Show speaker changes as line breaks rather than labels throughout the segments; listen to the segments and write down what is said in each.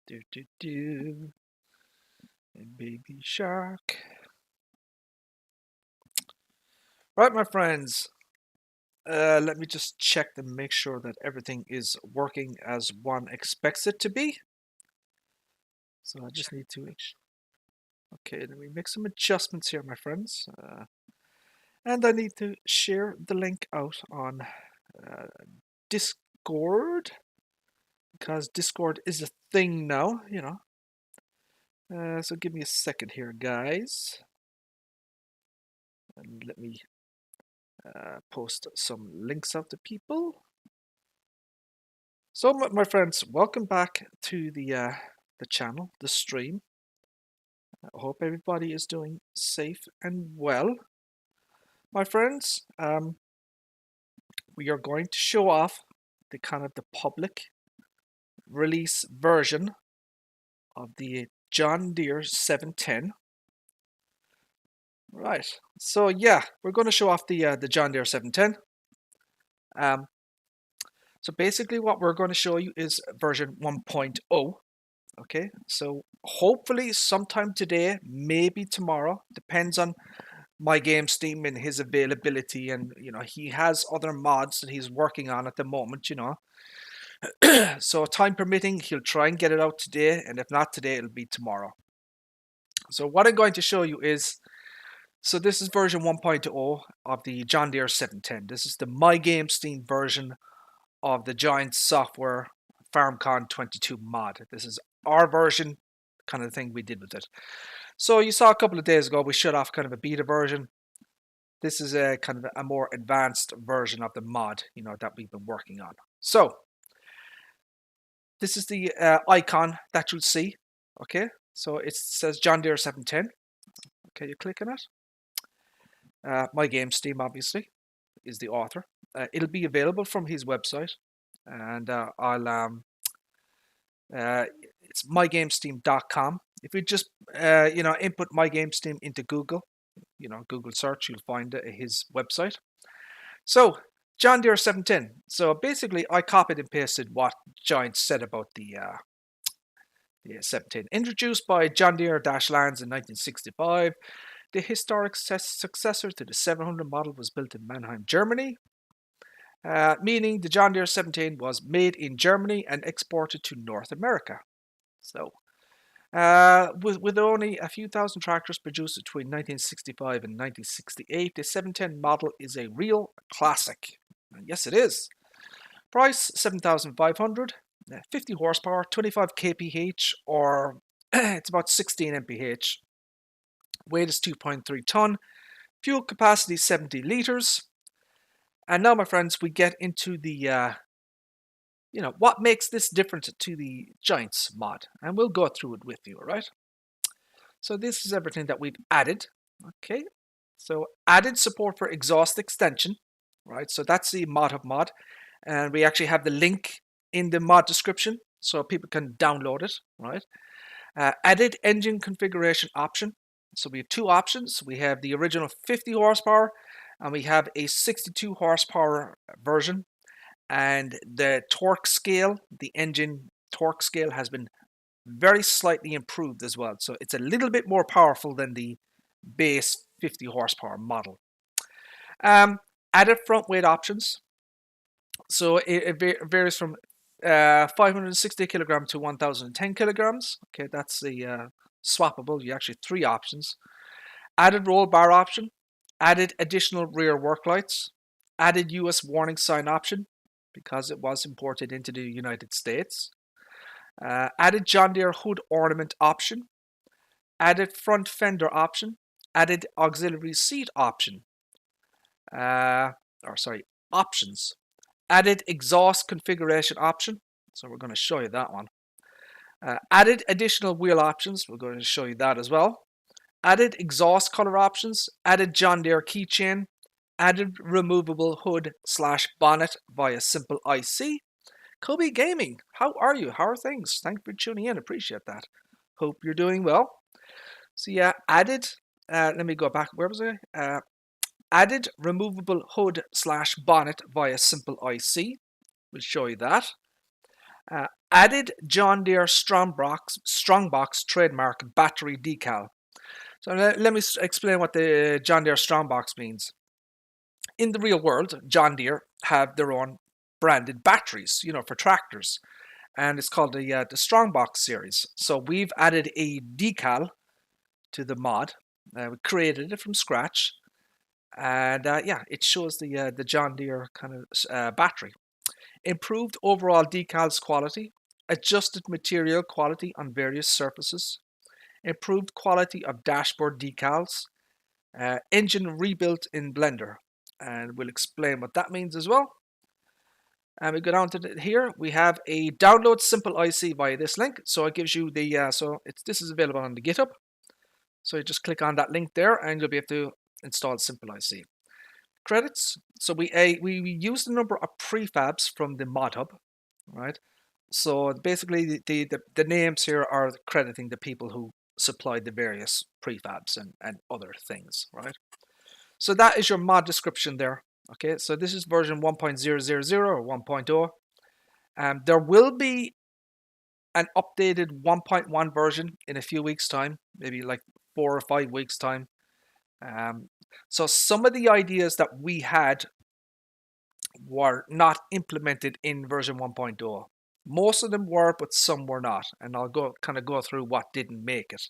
Do do do. And baby shark. Right, my friends. Let me just check to make sure that everything is working as one expects it to be. So I just need to. Okay, let me make some adjustments here, my friends. And I need to share the link out on Discord, because Discord is a thing now, you know. So give me a second here, guys. And let me post some links out to people. So, my friends, welcome back to the channel, the stream. I hope everybody is doing safe and well. My friends, we are going to show off the public release version of the John Deere 710. Right. So yeah, we're going to show off the John Deere 710. So basically, what we're going to show you is version 1.0. Okay. So hopefully, sometime today, maybe tomorrow, depends on my game Steam and his availability, and he has other mods that he's working on at the moment. So time permitting, he'll try and get it out today, and if not today, it'll be tomorrow. So what I'm going to show you is, so this is version 1.0 of the John Deere 710. This is the My Game Steam version of the Giant Software FarmCon 22 mod. This is our version, kind of thing we did with it. So you saw a couple of days ago, we shut off kind of a beta version. This is a kind of a more advanced version of the mod, that we've been working on. So this is the icon that you'll see. Okay, so it says John Deere 710. Okay, you click on it. My Game Steam, obviously, is the author. It'll be available from his website, and it's mygamesteam.com. If you just input My Game Steam into Google, Google search, you'll find his website. So John Deere 710. So basically, I copied and pasted what Giant said about the 710. Introduced by John Deere-Lands in 1965, the historic successor to the 700 model was built in Mannheim, Germany, meaning the John Deere 710 was made in Germany and exported to North America. So, with only a few thousand tractors produced between 1965 and 1968, the 710 model is a real classic. And yes, it is. Price $7,500, 50 horsepower, 25 kph, or it's about 16 mph. Weight is 2.3 ton. Fuel capacity 70 liters. And now, my friends, we get into the what makes this different to the Giants mod, and we'll go through it with you. All right. So this is everything that we've added. Okay. So added support for exhaust extension. Right. So that's the mod of mod. And we actually have the link in the mod description so people can download it, right? Added engine configuration option. So we have two options. We have the original 50 horsepower and we have a 62 horsepower version. And the torque scale, the engine torque scale, has been very slightly improved as well. So it's a little bit more powerful than the base 50 horsepower model. Added front weight options. So it varies from 560 kilogram to 1010 kilograms. Okay, that's the swappable. You actually 3 options. Added roll bar option. Added additional rear work lights. Added US warning sign option because it was imported into the United States. Added John Deere hood ornament option. Added front fender option. Added auxiliary seat option. Options. Added exhaust configuration option. So we're going to show you that one. Added additional wheel options. We're going to show you that as well. Added exhaust color options. Added John Deere keychain. Added removable hood/bonnet via simple IC. Kobe Gaming, how are you? How are things? Thank you for tuning in. Appreciate that. Hope you're doing well. So yeah, added. Let me go back. Where was I? Added removable hood/bonnet via simple IC. We'll show you that. Added John Deere Strongbox trademark battery decal. So let me explain what the John Deere Strongbox means. In the real world, John Deere have their own branded batteries, for tractors, and it's called the Strongbox series. So we've added a decal to the mod. We created it from scratch, and it shows the John Deere kind of battery. Improved overall decals quality, adjusted material quality on various surfaces, improved quality of dashboard decals, engine rebuilt in Blender, and we'll explain what that means as well. And we go down to here. We have a download simple IC via this link. So it gives you the this is available on the GitHub. So you just click on that link there, and you'll be able to install simple IC. Credits. So we used a number of prefabs from the mod hub, right? So basically the names here are crediting the people who supplied the various prefabs and other things, right? So that is your mod description there. Okay, so this is version 1.000 or 1.0. There will be an updated 1.1 version in a few weeks' time, maybe like 4 or 5 weeks' time. So some of the ideas that we had were not implemented in version 1.0. Most of them were, but some were not, and I'll go through what didn't make it.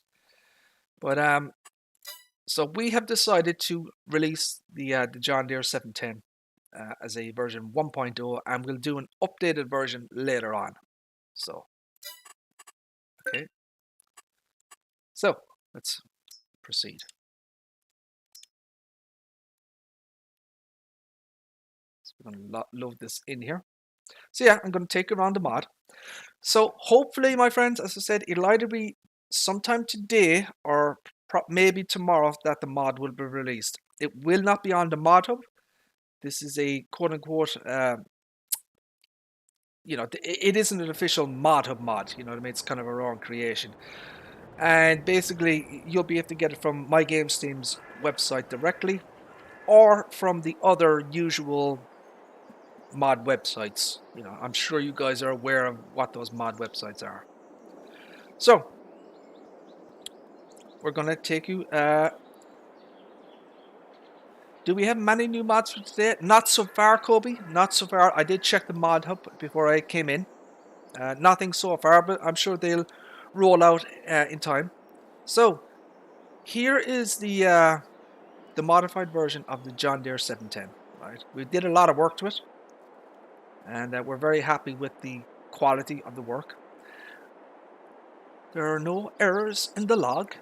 But so we have decided to release the John Deere 710 as a version 1.0, and we'll do an updated version later on. So, okay. So let's proceed. So we're going to load this in here. So yeah, I'm going to take you around the mod. So hopefully, my friends, as I said, it'll either be sometime today or maybe tomorrow that the mod will be released. It will not be on the mod hub. This is a quote-unquote, it isn't an official mod hub mod, you know what I mean? It's kind of our own creation. And basically, you'll be able to get it from My Game Steam's website directly, or from the other usual mod websites. I'm sure you guys are aware of what those mod websites are. So, we're going to take you... do we have many new mods for today? Not so far, Kobe. Not so far. I did check the mod hub before I came in. Nothing so far, but I'm sure they'll roll out in time. So, here is the modified version of the John Deere 710. Right, we did a lot of work to it, and we're very happy with the quality of the work. There are no errors in the log.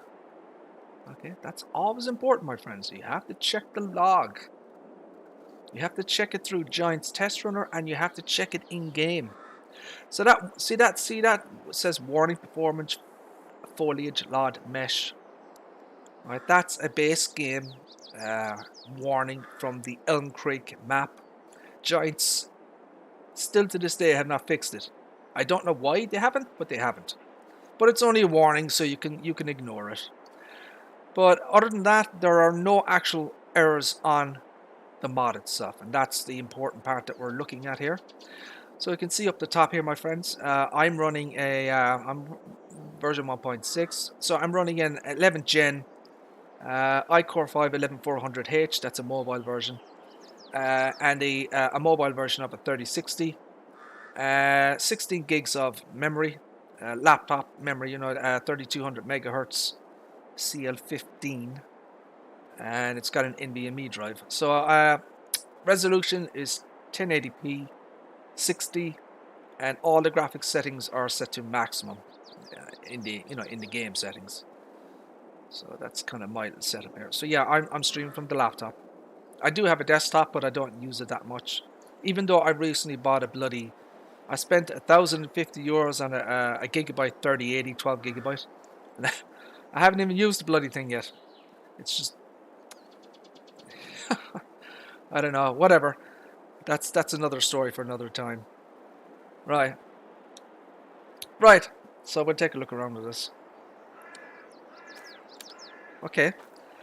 Okay, that's always important, my friends. You have to check the log. You have to check it through Giant's test runner, and you have to check it in game. So that see that it says warning performance foliage LOD mesh. Right, that's a base game warning from the Elm Creek map. Giants still to this day have not fixed it. I don't know why they haven't, but they haven't. But it's only a warning, so you can ignore it. But other than that, there are no actual errors on the mod itself, and that's the important part that we're looking at here. So you can see up the top here, my friends, I'm running I'm version 1.6, so I'm running an 11th gen iCore 5 11400H, that's a mobile version, and a mobile version of a 3060, 16 gigs of memory, laptop memory, 3200 megahertz CL15, and it's got an NVMe drive. So resolution is 1080p, 60, and all the graphics settings are set to maximum in the game settings. So that's kind of my setup here. So yeah, I'm streaming from the laptop. I do have a desktop, but I don't use it that much. Even though I recently bought I spent €1,050 on a Gigabyte 3080 12 gigabyte. I haven't even used the bloody thing yet. It's just I don't know, whatever. That's another story for another time. Right. So we'll take a look around with this. Okay.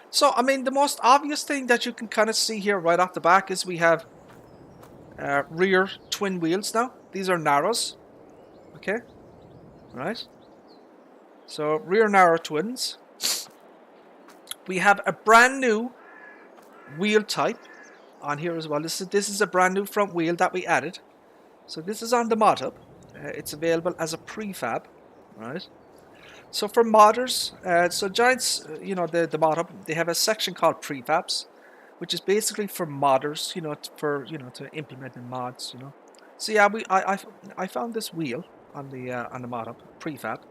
So, I mean, the most obvious thing that you can kind of see here right off the back is we have rear twin wheels now. These are narrows. Okay, right. So rear narrow twins. We have a brand new wheel type on here as well. This is a brand new front wheel that we added. So this is on the mod hub. It's available as a prefab, right? So for modders, so Giants, the mod hub, they have a section called prefabs, which is basically for modders, to implement in mods, So yeah, I found this wheel on the mod hub prefab,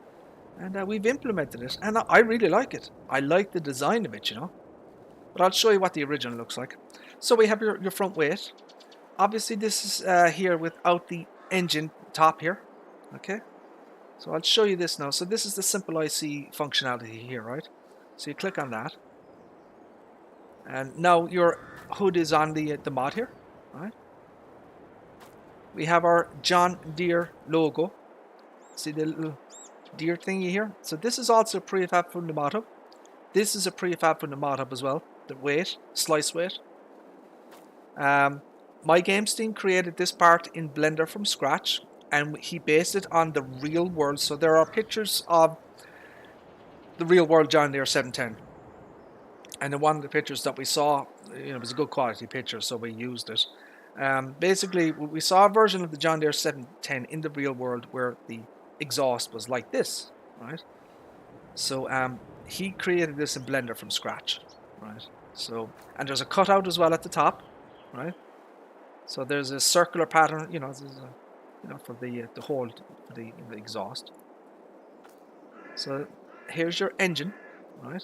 and we've implemented it, and I really like it. I like the design of it, But I'll show you what the original looks like. So we have your front weight. Obviously, this is here without the engine top here. Okay. So I'll show you this now. So this is the simple IC functionality here, right? So you click on that, and now your hood is on the mod here, right? We have our John Deere logo. See the little Deere thingy here? So this is also a prefab from the mod hub. This is a prefab from the mod hub as well. The weight, slice weight. My Games team created this part in Blender from scratch, and he based it on the real world. So there are pictures of the real world John Deere 710, and in one of the pictures that we saw, it was a good quality picture, so we used it. Basically, we saw a version of the John Deere 710 in the real world where the exhaust was like this, right? So he created this in Blender from scratch, right? So, and there's a cutout as well at the top, right? So there's a circular pattern, for the hole for the exhaust. So here's your engine, right?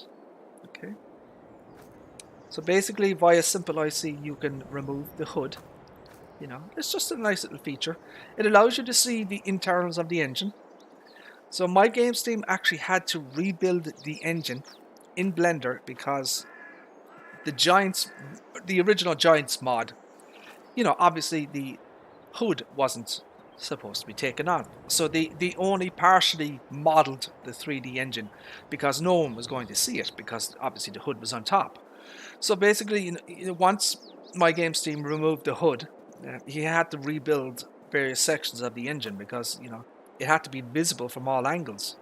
Okay. So basically, via simple IC, you can remove the hood. It's just a nice little feature. It allows you to see the internals of the engine. So my Games team actually had to rebuild the engine in Blender because the original Giants mod, obviously the hood wasn't supposed to be taken on. So they only partially modeled the 3D engine because no one was going to see it because obviously the hood was on top. So basically, once my Games team removed the hood, he had to rebuild various sections of the engine because, it had to be visible from all angles,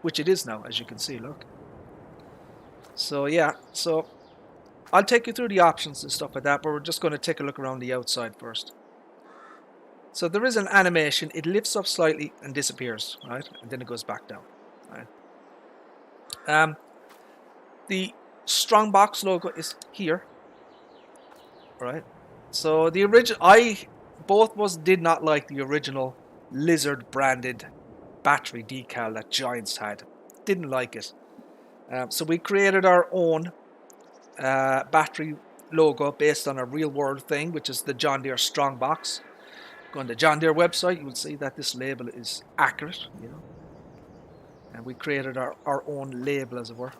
which it is now, as you can see, look. So yeah, so I'll take you through the options and stuff like that, but we're just going to take a look around the outside first. So there is an animation. It lifts up slightly and disappears, right? And then it goes back down, right? The Strongbox logo is here, right? So the original, both of us did not like the original Lizard branded battery decal that Giants had. Didn't like it. So we created our own battery logo based on a real world thing, which is the John Deere Strongbox. Go on the John Deere website, you will see that this label is accurate, And we created our own label, as it were.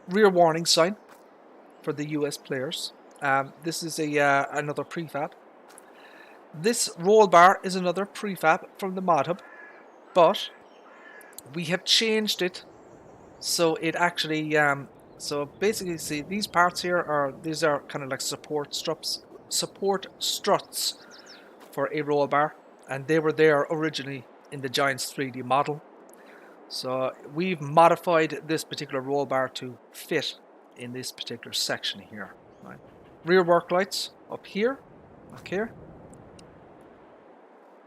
Rear warning sign for the US players. This is another prefab. This roll bar is another prefab from the mod hub, but we have changed it so it actually so basically, see, these parts here are kind of like support struts for a roll bar, and they were there originally in the Giants 3D model. So we've modified this particular roll bar to fit in this particular section here, right? Rear work lights up here, okay.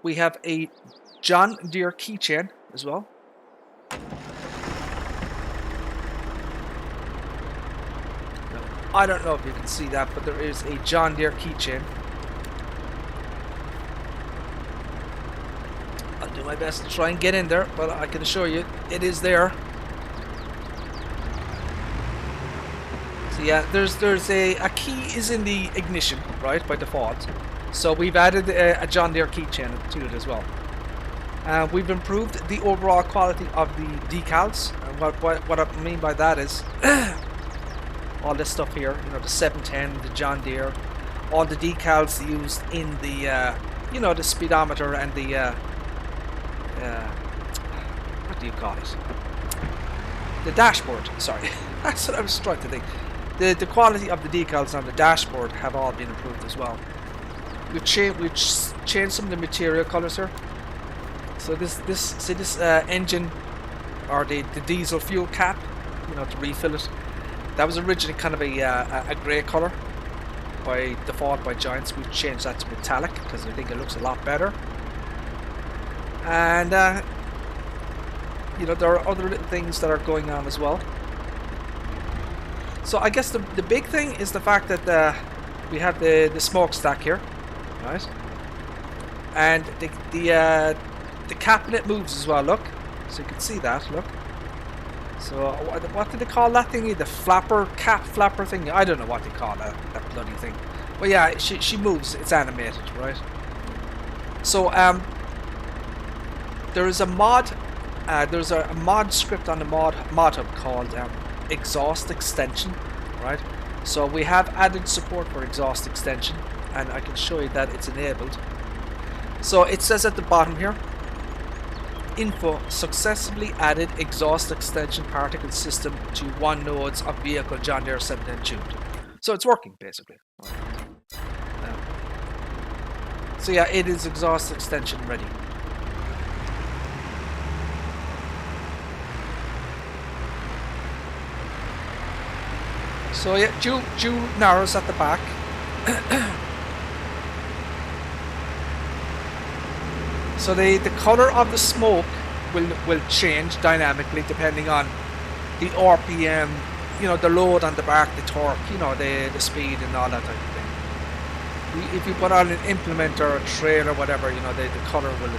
We have a John Deere keychain as well. I don't know if you can see that, but there is a John Deere keychain. I'll do my best to try and get in there, but I can assure you it is there. So yeah, there's a key is in the ignition, right, by default. So we've added a John Deere keychain to it as well. We've improved the overall quality of the decals. What I mean by that is all this stuff here, the 710, the John Deere, all the decals used in the, the speedometer and the, what do you call it? The dashboard, sorry. That's what I was trying to think. The quality of the decals on the dashboard have all been improved as well. We've changed some of the material colors here. So this engine, or the diesel fuel cap, you know, to refill it, that was originally kind of a grey colour by default by Giants. We've changed that to metallic because I think it looks a lot better. And you know, there are other little things that are going on as well. So I guess the big thing is the fact that we have the smokestack here, right? And the cabinet moves as well. Look, so you can see that. Look. So what do they call that thingy? The cap flapper thing? I don't know what they call that bloody thing. But yeah, she moves. It's animated, right? So there is a mod. There's a mod script on the mod hub called exhaust extension, right? So we have added support for exhaust extension, and I can show you that it's enabled. So it says at the bottom here, info: successfully added exhaust extension particle system to one nodes of vehicle John Deere 710 tuned. So it's working basically. So yeah, it is exhaust extension ready. So yeah, dual narrows at the back. So the color of the smoke will change dynamically depending on the RPM, you know, the load on the back, the torque, you know, the speed and all that type of thing. If you put on an implement or a trail or whatever, you know, the color will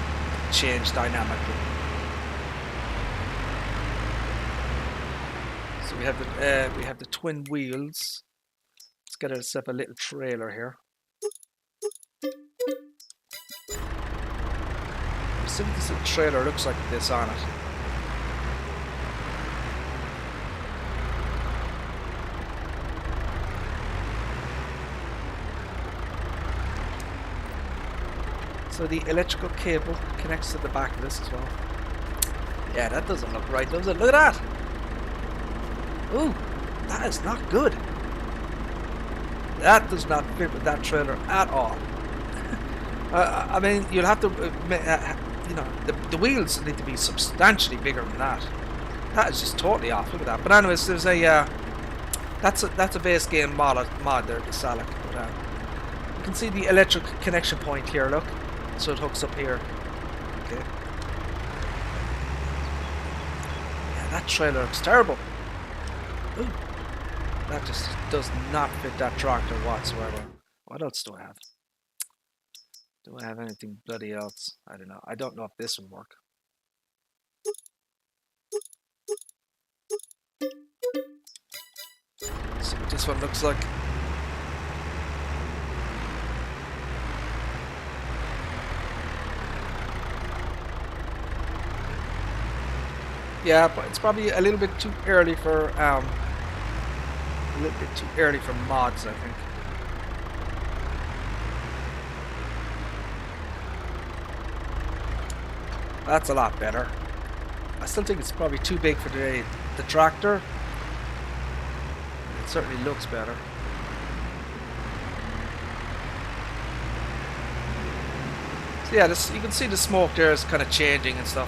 change dynamically. So we have the twin wheels. Let's get ourselves a little trailer here. See what this little trailer looks like with this on it. So the electrical cable connects to the back of this as well. Yeah, that doesn't look right, does it? Look at that! Ooh, that is not good. That does not fit with that trailer at all. I mean, you'll have to, you know, the wheels need to be substantially bigger than that. That is just totally off. Look at that. But anyways, there's a that's a base game mod there, the Seasonic. But you can see the electric connection point here. Look, so it hooks up here. Okay. Yeah, that trailer looks terrible. Ooh, that just does not fit that tractor whatsoever. What else do I have? Do I have anything bloody else? I don't know. I don't know if this will work. See what this one looks like. Yeah, but it's probably a little bit too early for mods, I think. That's a lot better. I still think it's probably too big for the tractor. It certainly looks better. So yeah, you can see the smoke there is kind of changing and stuff.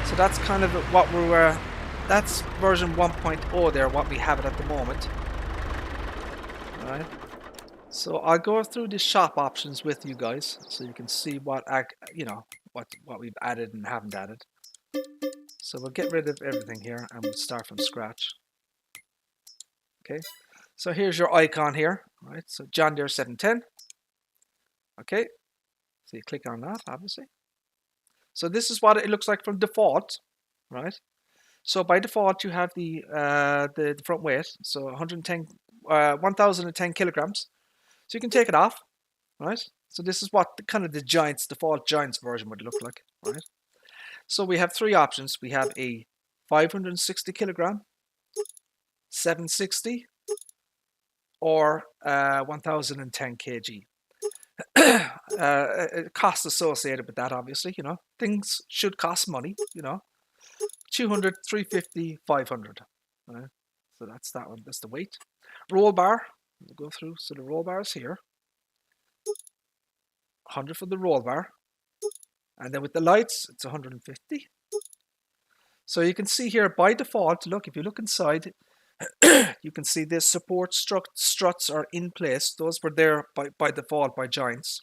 So that's kind of what we're, that's version 1.0 there, what we have it at the moment. Alright. So I'll go through the shop options with you guys so you can see what, you know, what we've added and haven't added. So we'll get rid of everything here and we'll start from scratch. Okay. So here's your icon here, right? So John Deere 710. Okay. So you click on that, obviously. So this is what it looks like from default, right? So by default, you have the front weight, so 1,010 kilograms. So you can take it off, right? So this is what kind of the default Giants version would look like, right? So we have three options. We have a 560 kilogram, 760, or 1,010 kg. Costs associated with that, obviously, you know. Things should cost money, you know. 200, 350, 500. Right? So that's that one. That's the weight. Roll bar. We'll go through. So the roll bar is here. 100 for the roll bar. And then with the lights, it's 150. So you can see here by default, look, if you look inside, you can see the support struts are in place. Those were there by default by Giants.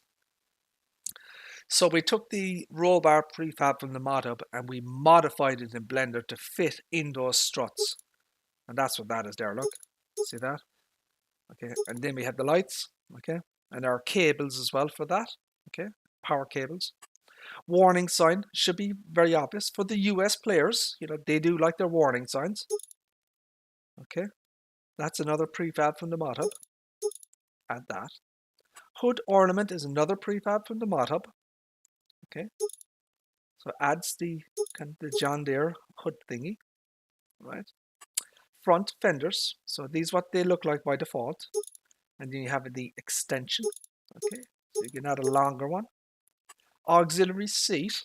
So we took the roll bar prefab from the mod hub and we modified it in Blender to fit in those struts. And that's what that is there, look. See that? Okay, and then we have the lights, okay, and our cables as well for that, okay, power cables. Warning sign should be very obvious for the US players, you know, they do like their warning signs. Okay, that's another prefab from the mod hub. Add that. Hood ornament is another prefab from the mod hub. Okay, so adds the kind of the John Deere hood thingy, right? Front fenders, so these what they look like by default, and then you have the extension. Okay, so you can add a longer one. Auxiliary seat.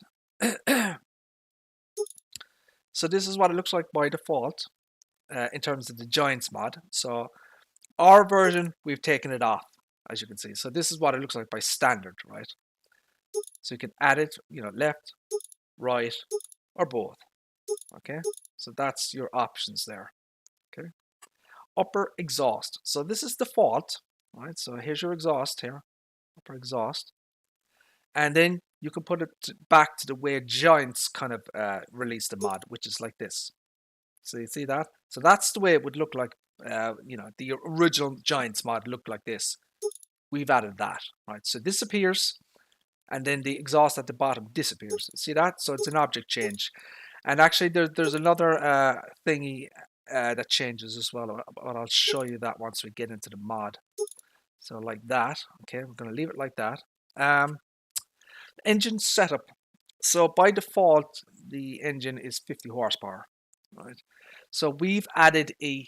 So this is what it looks like by default in terms of the Giants mod. So our version, we've taken it off, as you can see. So this is what it looks like by standard, right? So you can add it, you know, left, right, or both. Okay, so that's your options there. Okay, upper exhaust. So this is default, right? So here's your exhaust here, upper exhaust, and then you can put it back to the way Giants kind of released the mod, which is like this. So you see that? So that's the way it would look like. You know, the original Giants mod looked like this. We've added that, right? So this appears, and then the exhaust at the bottom disappears. See that? So it's an object change. And actually, there's another thingy that changes as well. But I'll show you that once we get into the mod. So like that. Okay, we're going to leave it like that. Engine setup. So by default, the engine is 50 horsepower, right? So we've added a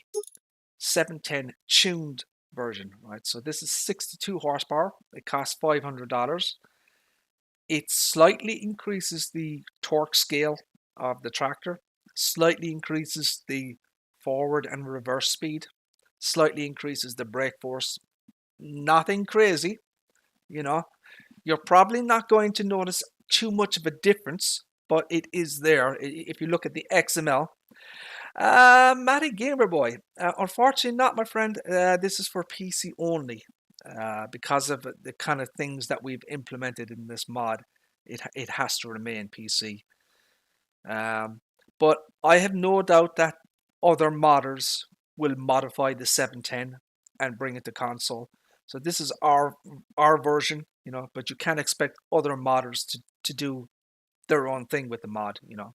710 tuned version, right? So this is 62 horsepower. It costs $500. It slightly increases the torque scale of the tractor, slightly increases the forward and reverse speed, slightly increases the brake force. Nothing crazy, you know. You're probably not going to notice too much of a difference, but it is there. If you look at the XML, Matty Gamer Boy, unfortunately not, my friend. This is for PC only because of the kind of things that we've implemented in this mod. It has to remain PC. But I have no doubt that other modders will modify the 710 and bring it to console. So this is our version, you know, but you can't expect other modders to do their own thing with the mod, you know.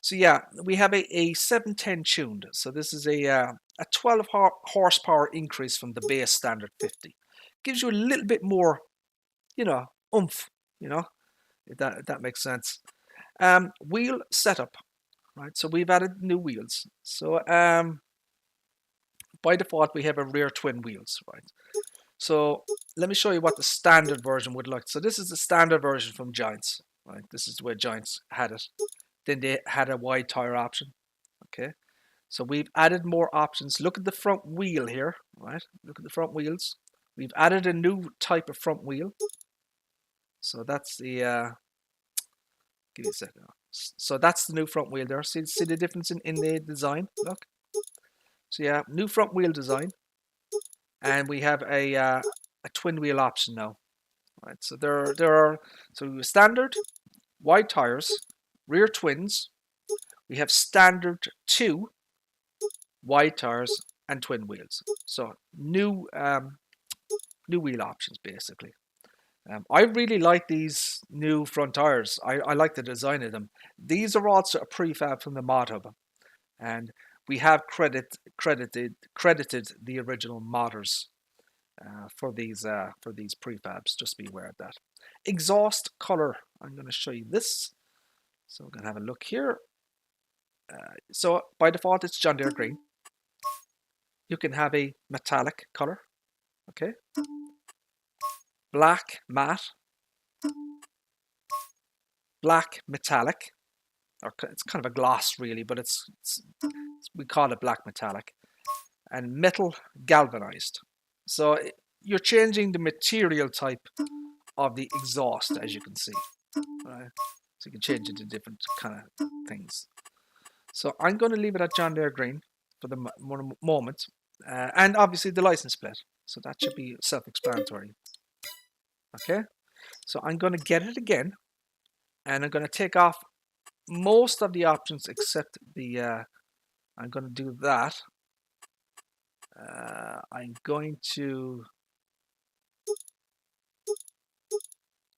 So yeah, we have a 710 tuned. So this is a 12 horsepower increase from the base standard 50. Gives you a little bit more, you know, oomph, you know, if that makes sense. Wheel setup, right? So we've added new wheels. So by default, we have a rear twin wheels, right? So let me show you what the standard version would look. So this is the standard version from Giants, right? This is where Giants had it. Then they had a wide tire option, okay? So we've added more options. Look at the front wheel here, right? Look at the front wheels. We've added a new type of front wheel. So that's the, give me a second. So that's the new front wheel there. See the difference in the design? Look. So yeah, new front wheel design. And we have a twin wheel option now. Right. So there are so standard, wide tires, rear twins. We have standard 2, wide tires, and twin wheels. So new wheel options basically. I really like these new front tires. I like the design of them. These are also a prefab from the mod hub, and we have credited the original modders for these prefabs. Just be aware of that. Exhaust color. I'm going to show you this. So we're going to have a look here. So by default, it's John Deere green. You can have a metallic color. Okay. black matte, black metallic, or it's kind of a gloss really, but we call it black metallic, and metal galvanized. So you're changing the material type of the exhaust, as you can see. Right? So you can change it to different kind of things. So I'm going to leave it at John Deere green for the moment, and obviously the license plate. So that should be self-explanatory. Okay, so I'm going to get it again, and I'm going to take off most of the options except the. I'm going to do that. I'm going to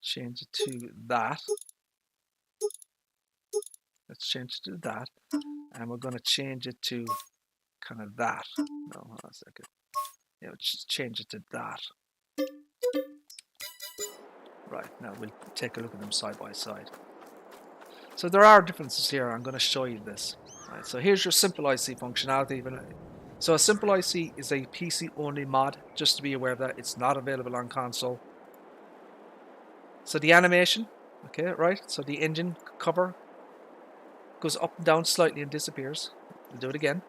change it to that. Let's change it to that, and we're going to change it to kind of that. No, hold on a second. Yeah, let's change it to that. Right, now we'll take a look at them side by side. So there are differences here. I'm going to show you this. Right, so here's your simple IC functionality. So a simple IC is a PC only mod, just to be aware of that. It's not available on console. So the animation, okay, right? So the engine cover goes up and down slightly and disappears. We'll do it again.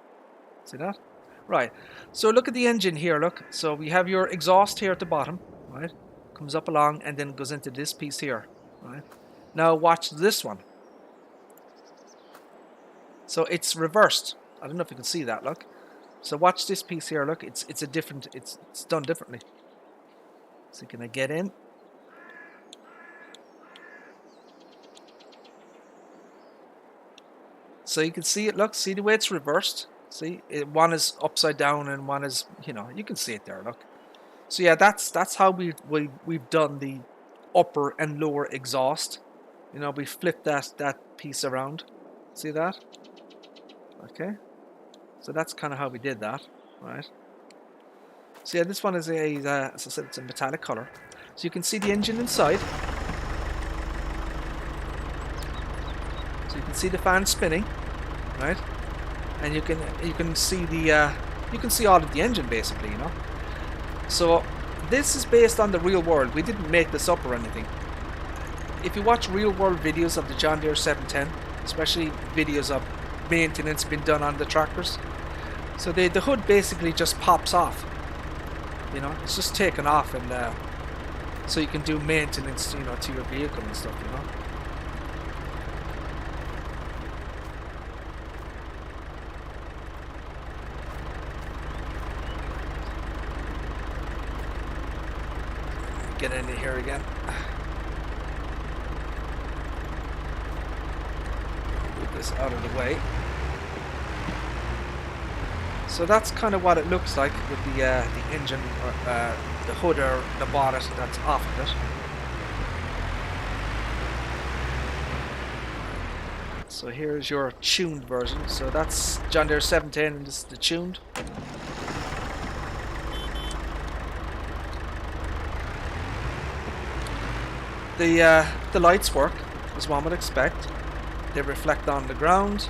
See that? Right. So look at the engine here, look. So we have your exhaust here at the bottom, right? Comes up along and then goes into this piece here, right? Now watch this one. So it's reversed. I don't know if you can see that, look. So watch this piece here, look. It's done differently. So can I get in? So you can see it, look, see the way it's reversed. See, one is upside down and one is, you can see it there, look. So yeah, that's how we've done the upper and lower exhaust. We flipped that piece around. See that? Okay. So that's kind of how we did that, right? So yeah, this one is as I said, it's a metallic color. So you can see the engine inside. So you can see the fan spinning, right? And you can see all of the engine basically, So this is based on the real world. We didn't make this up or anything. If you watch real world videos of the John Deere 710, especially videos of maintenance being done on the tractors, so the hood basically just pops off. It's just taken off, and so you can do maintenance, to your vehicle and stuff, Get into here again. Move this out of the way. So that's kind of what it looks like with the engine, or the hood or the bonnet that's off of it. So here's your tuned version. So that's John Deere 710, and this is the tuned. The lights work as one would expect. They reflect on the ground.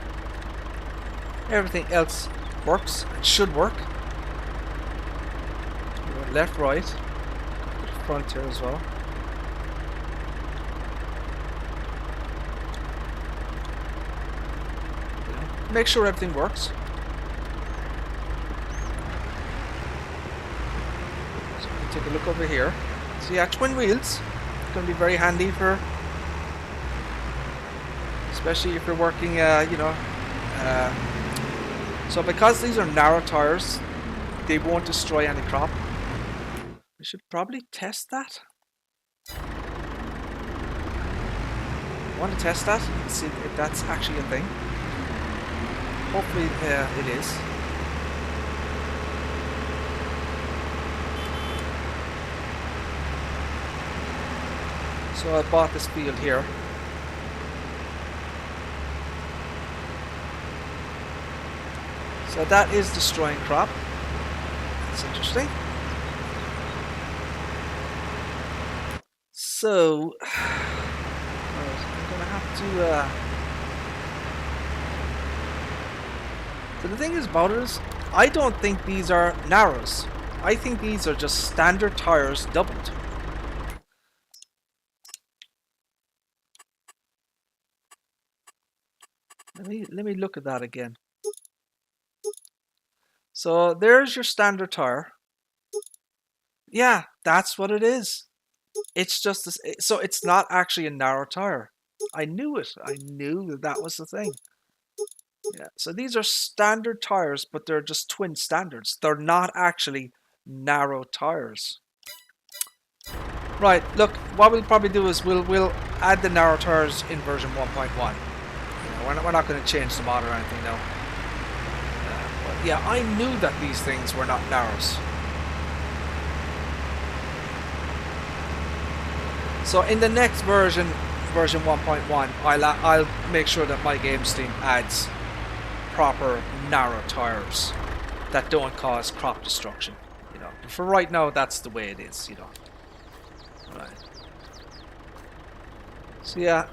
Everything else works and should work. Left, right, front here as well. Make sure everything works. So we can take a look over here. So yeah, twin wheels. Going to be very handy for, especially if you're working, so because these are narrow tires, they won't destroy any crop. We should probably test that. I want to test that and see if that's actually a thing. Hopefully it is. So I bought this field here. So that is destroying crop. That's interesting. So I'm gonna have to. So the thing is about it is, I don't think these are narrows. I think these are just standard tires doubled. Let me look at that again. So there's your standard tire. Yeah, that's what it is. It's just this, so it's not actually a narrow tire. I knew it. I knew that that was the thing. Yeah. So these are standard tires, but they're just twin standards. They're not actually narrow tires. Right. Look, what we'll probably do is we'll add the narrow tires in version 1.1. You know, we're not going to change the mod or anything now. But yeah, I knew that these things were not narrows. So in the next version, version 1.1, I'll make sure that my game stream adds proper narrow tires that don't cause crop destruction. You know, but for right now, that's the way it is. You know. Right. So yeah.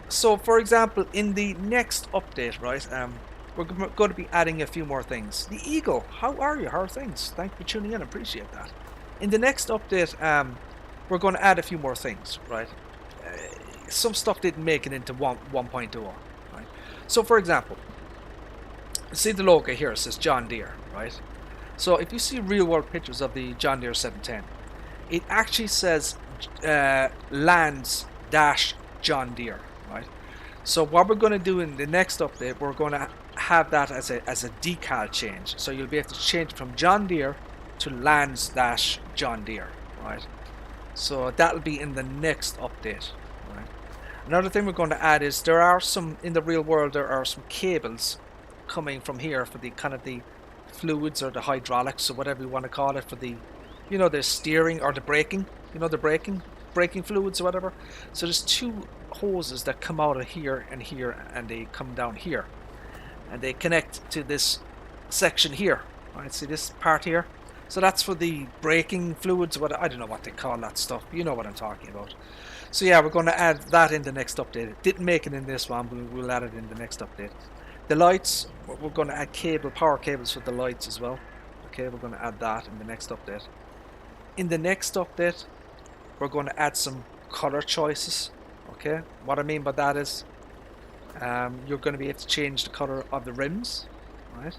So for example, in the next update, right, we're going to be adding a few more things. The Eagle, how are you? How are things? Thank you for tuning in. Appreciate that. In the next update, we're going to add a few more things, right? Some stuff didn't make it into 1.0, right? So for example, see the logo here, it says John Deere, right? So if you see real world pictures of the John Deere 710, it actually says Lands-John Deere, right? So what we're going to do in the next update, we're going to have that as a decal change. So you'll be able to change it from John Deere to Lands-John Deere, right? So that'll be in the next update, right? Another thing we're going to add is there are some, in the real world, there are some cables coming from here for the kind of the fluids or the hydraulics or whatever you want to call it, for the, you know, the steering or the braking, you know, the braking fluids or whatever. So there's two hoses that come out of here, and they come down here, and they connect to this section here, right? See this part here? So that's for the braking fluids. What, I don't know what they call that stuff. You know what I'm talking about. So yeah, we're going to add that in the next update. It didn't make it in this one, but we'll add it in the next update. The lights, we're going to add power cables for the lights as well. Okay, we're going to add that in the next update. In the next update, we're going to add some color choices. Okay, what I mean by that is you're going to be able to change the color of the rims, right?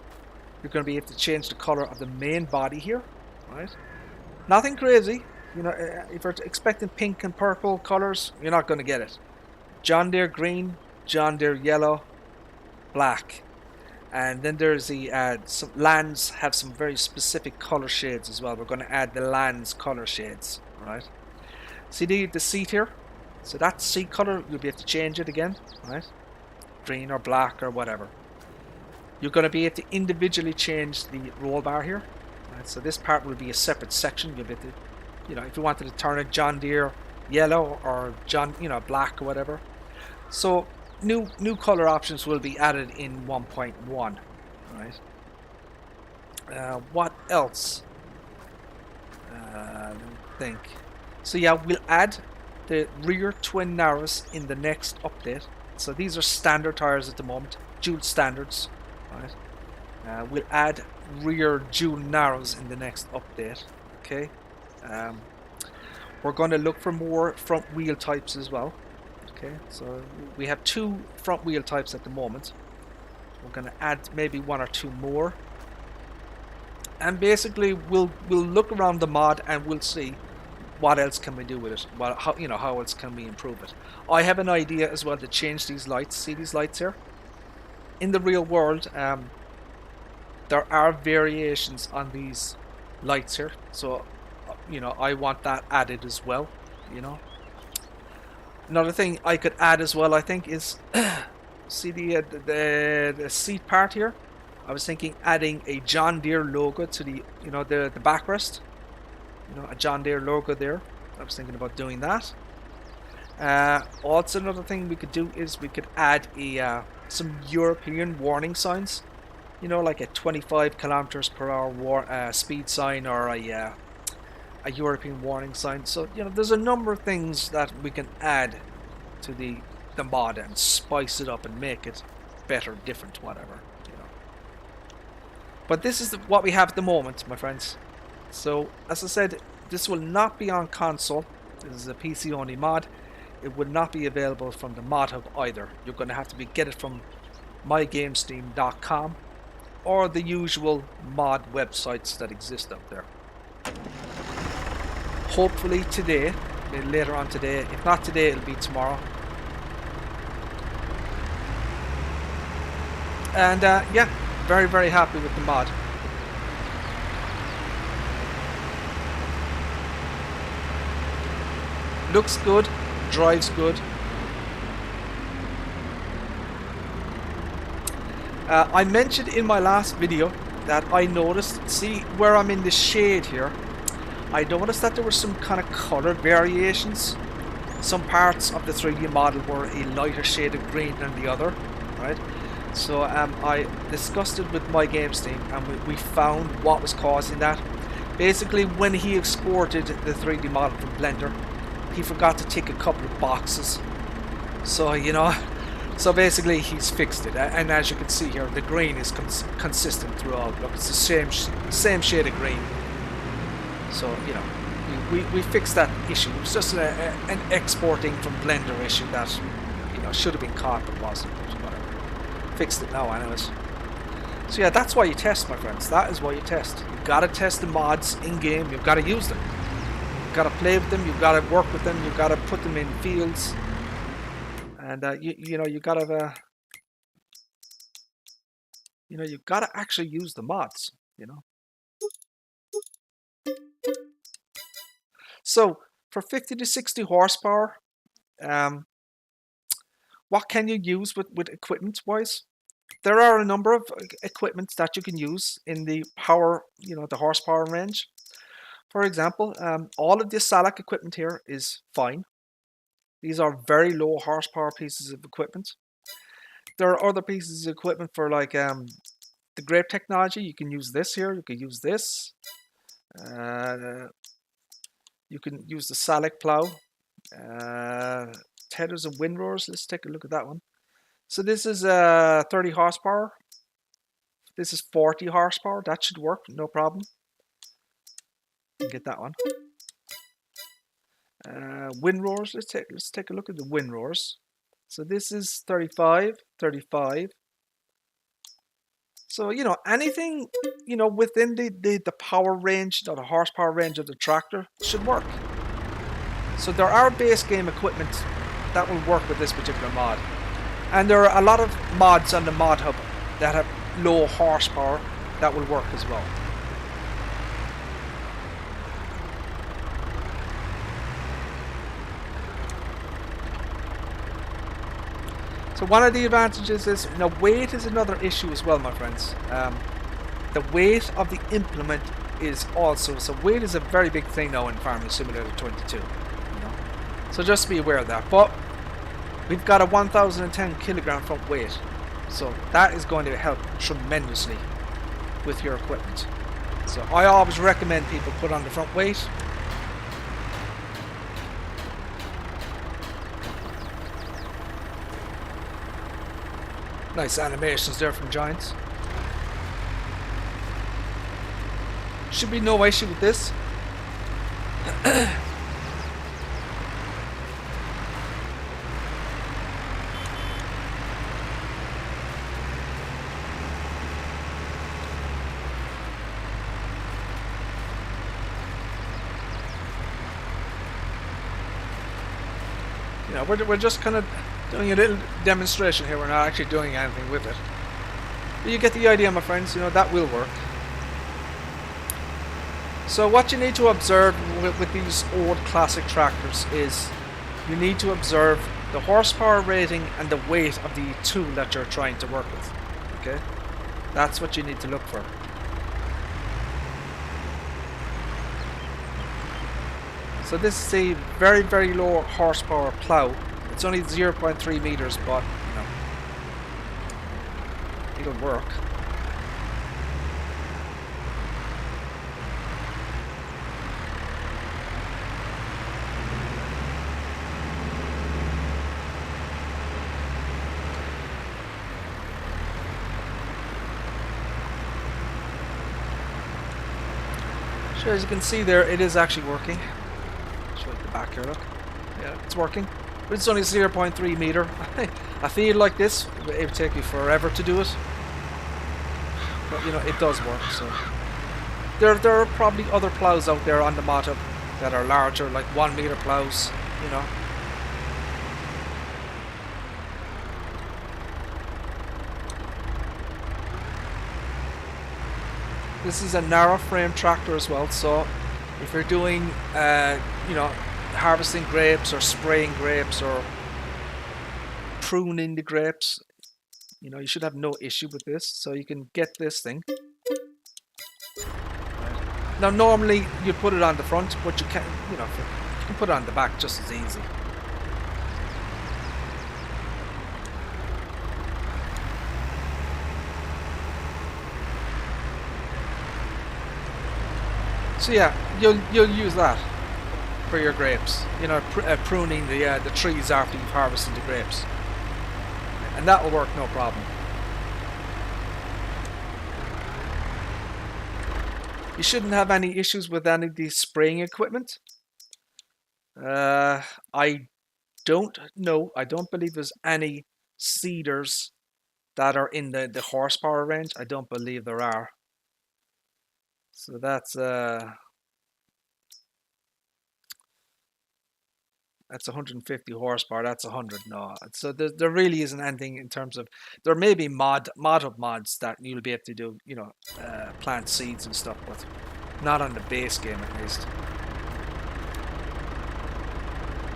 You're going to be able to change the color of the main body here, right? Nothing crazy. You know, if you're expecting pink and purple colors, you're not going to get it. John Deere green, John Deere yellow, black. And then there's the some Lands have some very specific color shades as well. We're going to add the Lands color shades, right? See the seat here? So that seat color, you'll be able to change it again, right? Green or black or whatever. You're going to be able to individually change the roll bar here. Right? So this part will be a separate section. You'll be able to, you know, if you wanted to turn it John Deere yellow or black or whatever. So new color options will be added in 1.1. Right? What else? Let me think. So yeah, we'll add the rear twin narrows in the next update. So these are standard tires at the moment, dual standards. Right. We'll add rear dual narrows in the next update. Okay. We're going to look for more front wheel types as well. Okay. So we have 2 front wheel types at the moment. We're going to add maybe 1 or 2 more. And basically, we'll look around the mod and we'll see what else can we do with it. Well, how else can we improve it? I have an idea as well to change these lights. See these lights here? In the real world, there are variations on these lights here, so you know, I want that added as well. You know, another thing I could add as well, I think, is see the seat part here. I was thinking adding a John Deere logo to the, you know, the backrest. You know, a John Deere logo there. I was thinking about doing that. Also, another thing we could do is we could add a some European warning signs, you know, like a 25 kilometers per hour speed sign, or a European warning sign. So, you know, there's a number of things that we can add to the mod and spice it up and make it better, different, whatever, you know. But this is what we have at the moment, my friends. So, as I said, this will not be on console. This is a PC only mod. it would not be available from the mod hub either. You're going to have to get it from mygamesteam.com or the usual mod websites that exist out there. Hopefully today, later on today. If not today, it'll be tomorrow. And yeah, very, very happy with the mod. Looks good, drives good. I mentioned in my last video that I noticed, see where I'm in the shade here, I noticed that there were some kind of color variations. Some parts of the 3D model were a lighter shade of green than the other, right? So I discussed it with MyGameSteam, and we found what was causing that. Basically, when he exported the 3D model from Blender, he forgot to tick a couple of boxes. So, you know, so basically he's fixed it. And as you can see here, the green is consistent throughout. Look, it's the same shade of green. So, you know, we fixed that issue. It was just an exporting from Blender issue that, you know, should have been caught but wasn't. But whatever. Fixed it now anyways. So yeah, that's why you test, my friends. That is why you test. You've got to test the mods in-game. You've got to use them. You've got to play with them. You've got to work with them. You've got to put them in fields. And, you know, you've got to... you know, you've got to actually use the mods, you know. So, for 50 to 60 horsepower, what can you use with equipment-wise? There are a number of equipment that you can use in the power, you know, the horsepower range. For example, all of this Seasonic equipment here is fine. These are very low horsepower pieces of equipment. There are other pieces of equipment for like the grape technology. You can use this here. You can use this. You can use the Seasonic plow. Tethers and windrows. Let's take a look at that one. So this is 30 horsepower. This is 40 horsepower. That should work, no problem. Get that one. Windrows. Let's take a look at the windrows. So this is 35, 35. So, you know, anything, you know, within the power range or the horsepower range of the tractor should work. So there are base game equipment that will work with this particular mod. And there are a lot of mods on the mod hub that have low horsepower that will work as well. So one of the advantages is, you know, weight is another issue as well, my friends. The weight of the implement is also, so weight is a very big thing now in Farming Simulator 22. You know? So just be aware of that. But we've got a 1010 kilogram front weight, so that is going to help tremendously with your equipment. So I always recommend people put on the front weight. Nice animations there from Giants. Should be no issue with this. You know, we're just kind of doing a little demonstration here. We're not actually doing anything with it. But you get the idea, my friends. You know, that will work. So what you need to observe with these old classic tractors is you need to observe the horsepower rating and the weight of the tool that you're trying to work with. Okay? That's what you need to look for. So this is a very, very low horsepower plow. It's only 0.3 meters, but you know, it'll work. So as you can see there, it is actually working. Show you the back here, look. Yeah, it's working. but it's only 0.3 meter. I feel like this, it would take you forever to do it. But you know, it does work, so. There are probably other plows out there on the mod hub that are larger, like 1 meter plows, you know. This is a narrow frame tractor as well, so if you're doing, you know, harvesting grapes or spraying grapes or pruning the grapes, you know, you should have no issue with this. So you can get this thing. Now, normally you'd put it on the front, but you can, you know, you can put it on the back just as easy. So yeah, you'll use that for your grapes. You know, pruning the trees after you've harvested the grapes, and that will work no problem. You shouldn't have any issues with any of the spraying equipment. I don't know. I don't believe there's any seeders that are in the horsepower range. I don't believe there are. So that's 150 horsepower. That's 100. No, so there really isn't anything in terms of. There may be mod hub mods that you'll be able to do. You know, plant seeds and stuff, but not on the base game at least.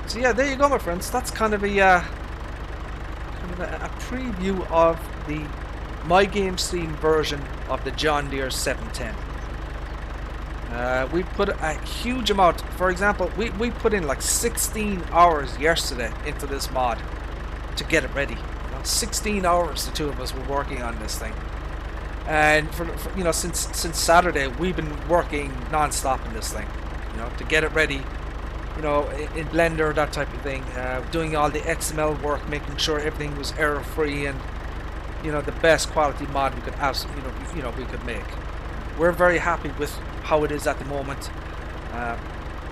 So yeah, there you go, my friends. That's kind of a preview of the My Game Steam version of the John Deere 710. We put a huge amount. For example, we put in like 16 hours yesterday into this mod to get it ready. You know, 16 hours the two of us were working on this thing, and for you know, since Saturday we've been working non-stop in this thing, you know, to get it ready. You know, in Blender, that type of thing, doing all the XML work, making sure everything was error-free and, you know, the best quality mod we could absolutely, you know, we could make. We're very happy with how it is at the moment.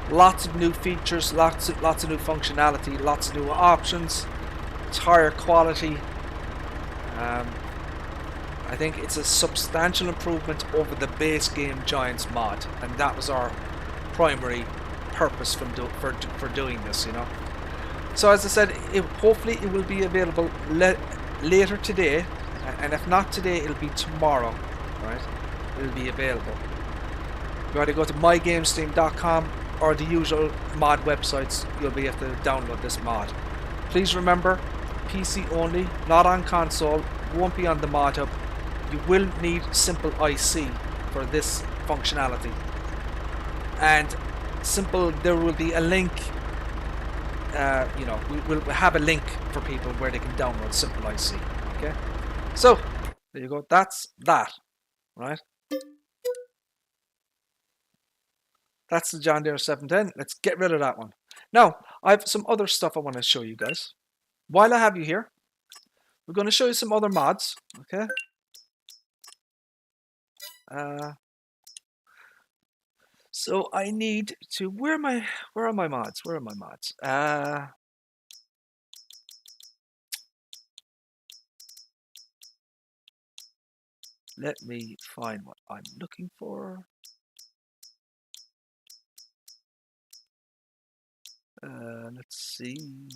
Lots of new features, lots of new functionality, lots of new options. It's higher quality. I think it's a substantial improvement over the base game Giants mod, and that was our primary purpose for doing this, you know. So as I said, hopefully it will be available later today, and if not today, it'll be tomorrow, right? It'll be available. You either go to mygamesteam.com or the usual mod websites. You'll be able to download this mod. Please remember, PC only, not on console, won't be on the mod hub. You will need simple IC for this functionality, and there will be a link. You know, we'll have a link for people where they can download simple IC. Okay, so there you go. That's that, right? That's the John Deere 710. Let's get rid of that one. Now, I have some other stuff I want to show you guys. While I have you here, we're going to show you some other mods. Okay. So I need to. Where are my mods? Where are my mods? Let me find what I'm looking for. Let's see.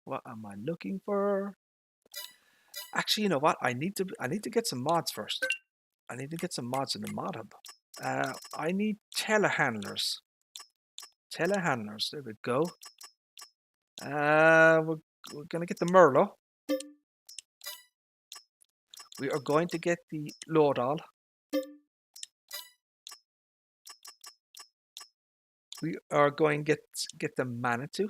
What am I looking for? Actually, you know what? I need to get some mods first. I need to get some mods in the mod hub. I need telehandlers. Telehandlers. There we go. We're gonna get the Merlo. We are going to get the Lodal. We are going to get the Manitou.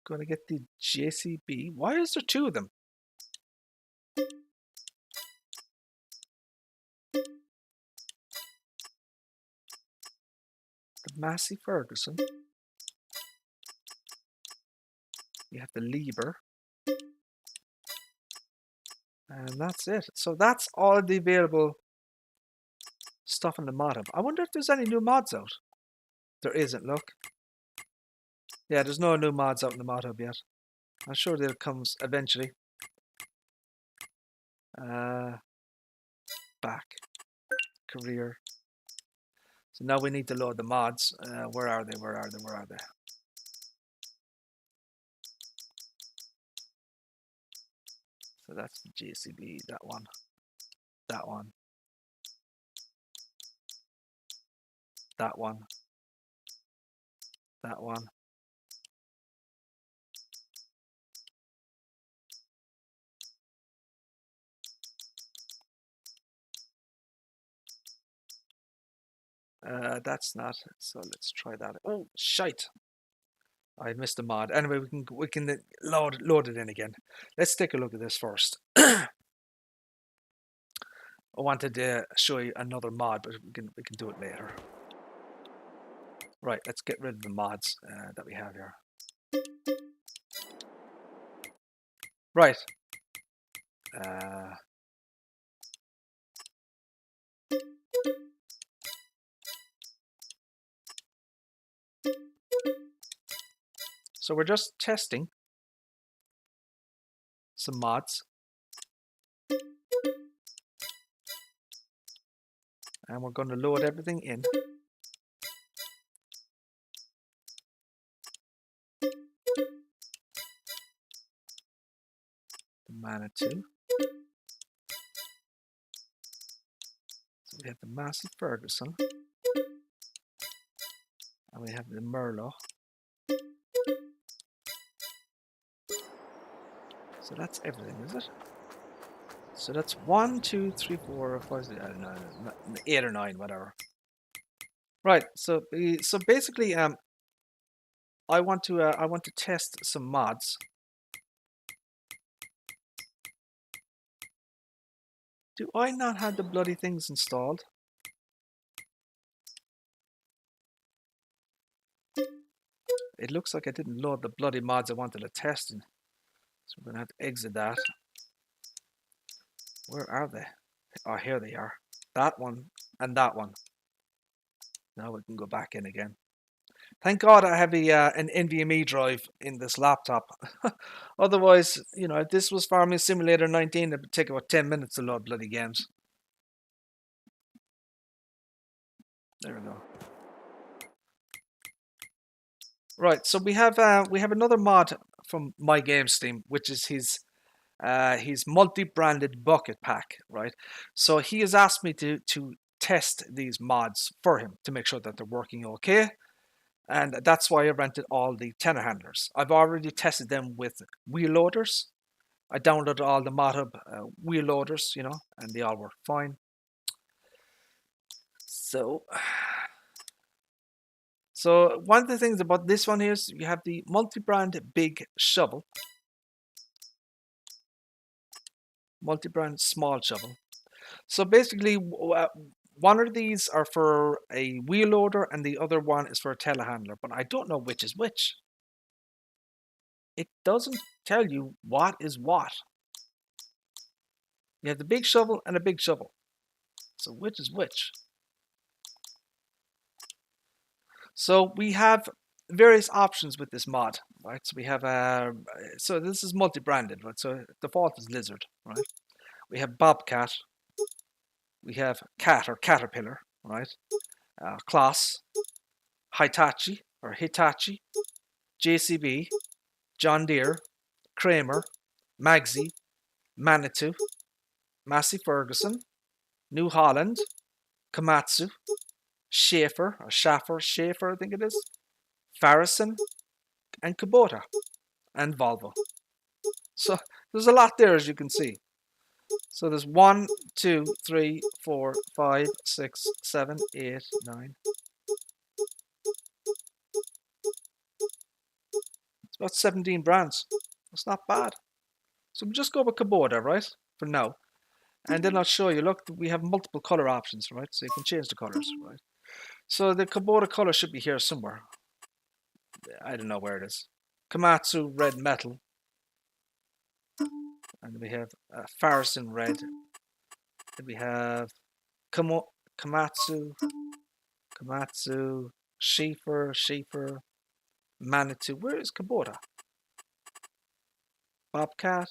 Going to get the JCB. Why is there two of them? The Massey Ferguson. You have the Lieber. And that's it. So that's all the available stuff in the mod hub. I wonder if there's any new mods out. There isn't, look. Yeah, there's no new mods out in the mod hub yet. I'm sure they'll come eventually. Back. Career. So now we need to load the mods. Where are they? Where are they? Where are they? So that's the JCB, that one. That one. That one. That one. That's not. So let's try that. Oh, shite! I missed a mod. Anyway, we can load it in again. Let's take a look at this first. I wanted to show you another mod, but we can do it later. Right, let's get rid of the mods that we have here. Right. So we're just testing some mods. And we're going to load everything in. The Manitou. So we have the Massey Ferguson. And we have the Merlot. So that's everything, is it? So that's 1, 2, 3, 4, 5, 6, I don't know, 8 or 9, whatever. Right. So basically, I want to test some mods. Do I not have the bloody things installed? It looks like I didn't load the bloody mods I wanted to test in. So we're going to have to exit that. Where are they? Oh, here they are. That one and that one. Now we can go back in again. Thank God I have an NVMe drive in this laptop. Otherwise, you know, if this was Farming Simulator 19, it would take about 10 minutes to load bloody games. There we go. Right, so we have another mod from My Game Steam, which is his multi-branded bucket pack, right? So he has asked me to test these mods for him to make sure that they're working okay. And that's why I rented all the telehandlers. I've already tested them with wheel loaders. I downloaded all the ModHub wheel loaders, you know, and they all work fine. So one of the things about this one here is you have the multi-brand big shovel, multi-brand small shovel. So basically, one of these are for a wheel loader and the other one is for a telehandler, but I don't know which is which. It doesn't tell you what is what. You have the big shovel and a big shovel. So which is which? So we have various options with this mod, right? So we have so this is multi-branded, right? So default is lizard, right? We have bobcat. We have cat or caterpillar, right? Claas, Hitachi or Hitachi, JCB, John Deere, Kramer, Magsy, Manitou, Massey Ferguson, New Holland, Komatsu, Schaefer, or Schaefer, I think it is, Farrison, and Kubota, and Volvo. So there's a lot there, as you can see. So there's 1, 2, 3, 4, 5, 6, 7, 8, 9. It's about 17 brands. That's not bad. So we'll just go with Kubota, right, for now. And then I'll show you, look, we have multiple color options, right? So you can change the colors, right? So the Kubota color should be here somewhere. I don't know where it is. Komatsu red metal. And we have Farrison red. Then we have Komatsu, Schaefer, Manitou. Where is Kubota? Bobcat,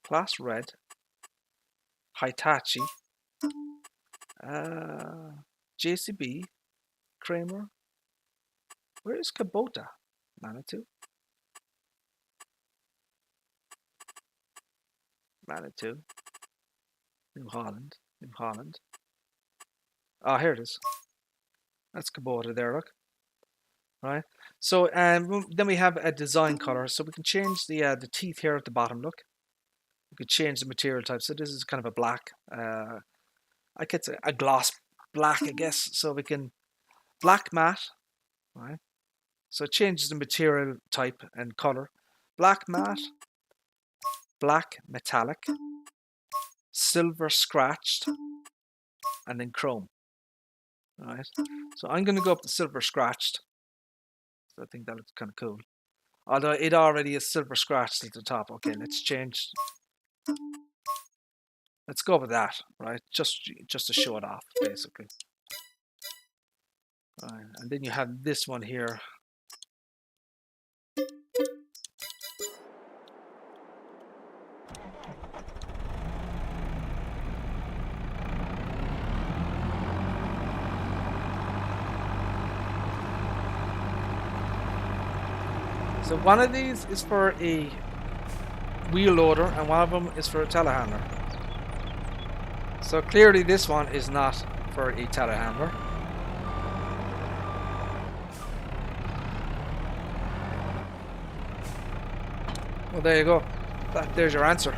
Class Red, Hitachi, JCB, Kramer. Where is Kubota? Manitou, New Holland. Ah, here it is. That's Kubota there, look. Right. So then we have a design color. So we can change the teeth here at the bottom. Look, we could change the material type. So this is kind of a black. I guess a gloss black, I guess. So we can black matte, right? So it changes the material type and color. Black matte, black metallic, silver scratched, and then chrome. All right. So I'm going to go up to silver scratched. So I think that looks kind of cool. Although it already is silver scratched at the top. Okay, let's change. Let's go with that, right? Just to show it off, basically. Right. And then you have this one here. So one of these is for a wheel loader and one of them is for a telehandler. So clearly this one is not for a telehandler. Well, there you go. There's your answer.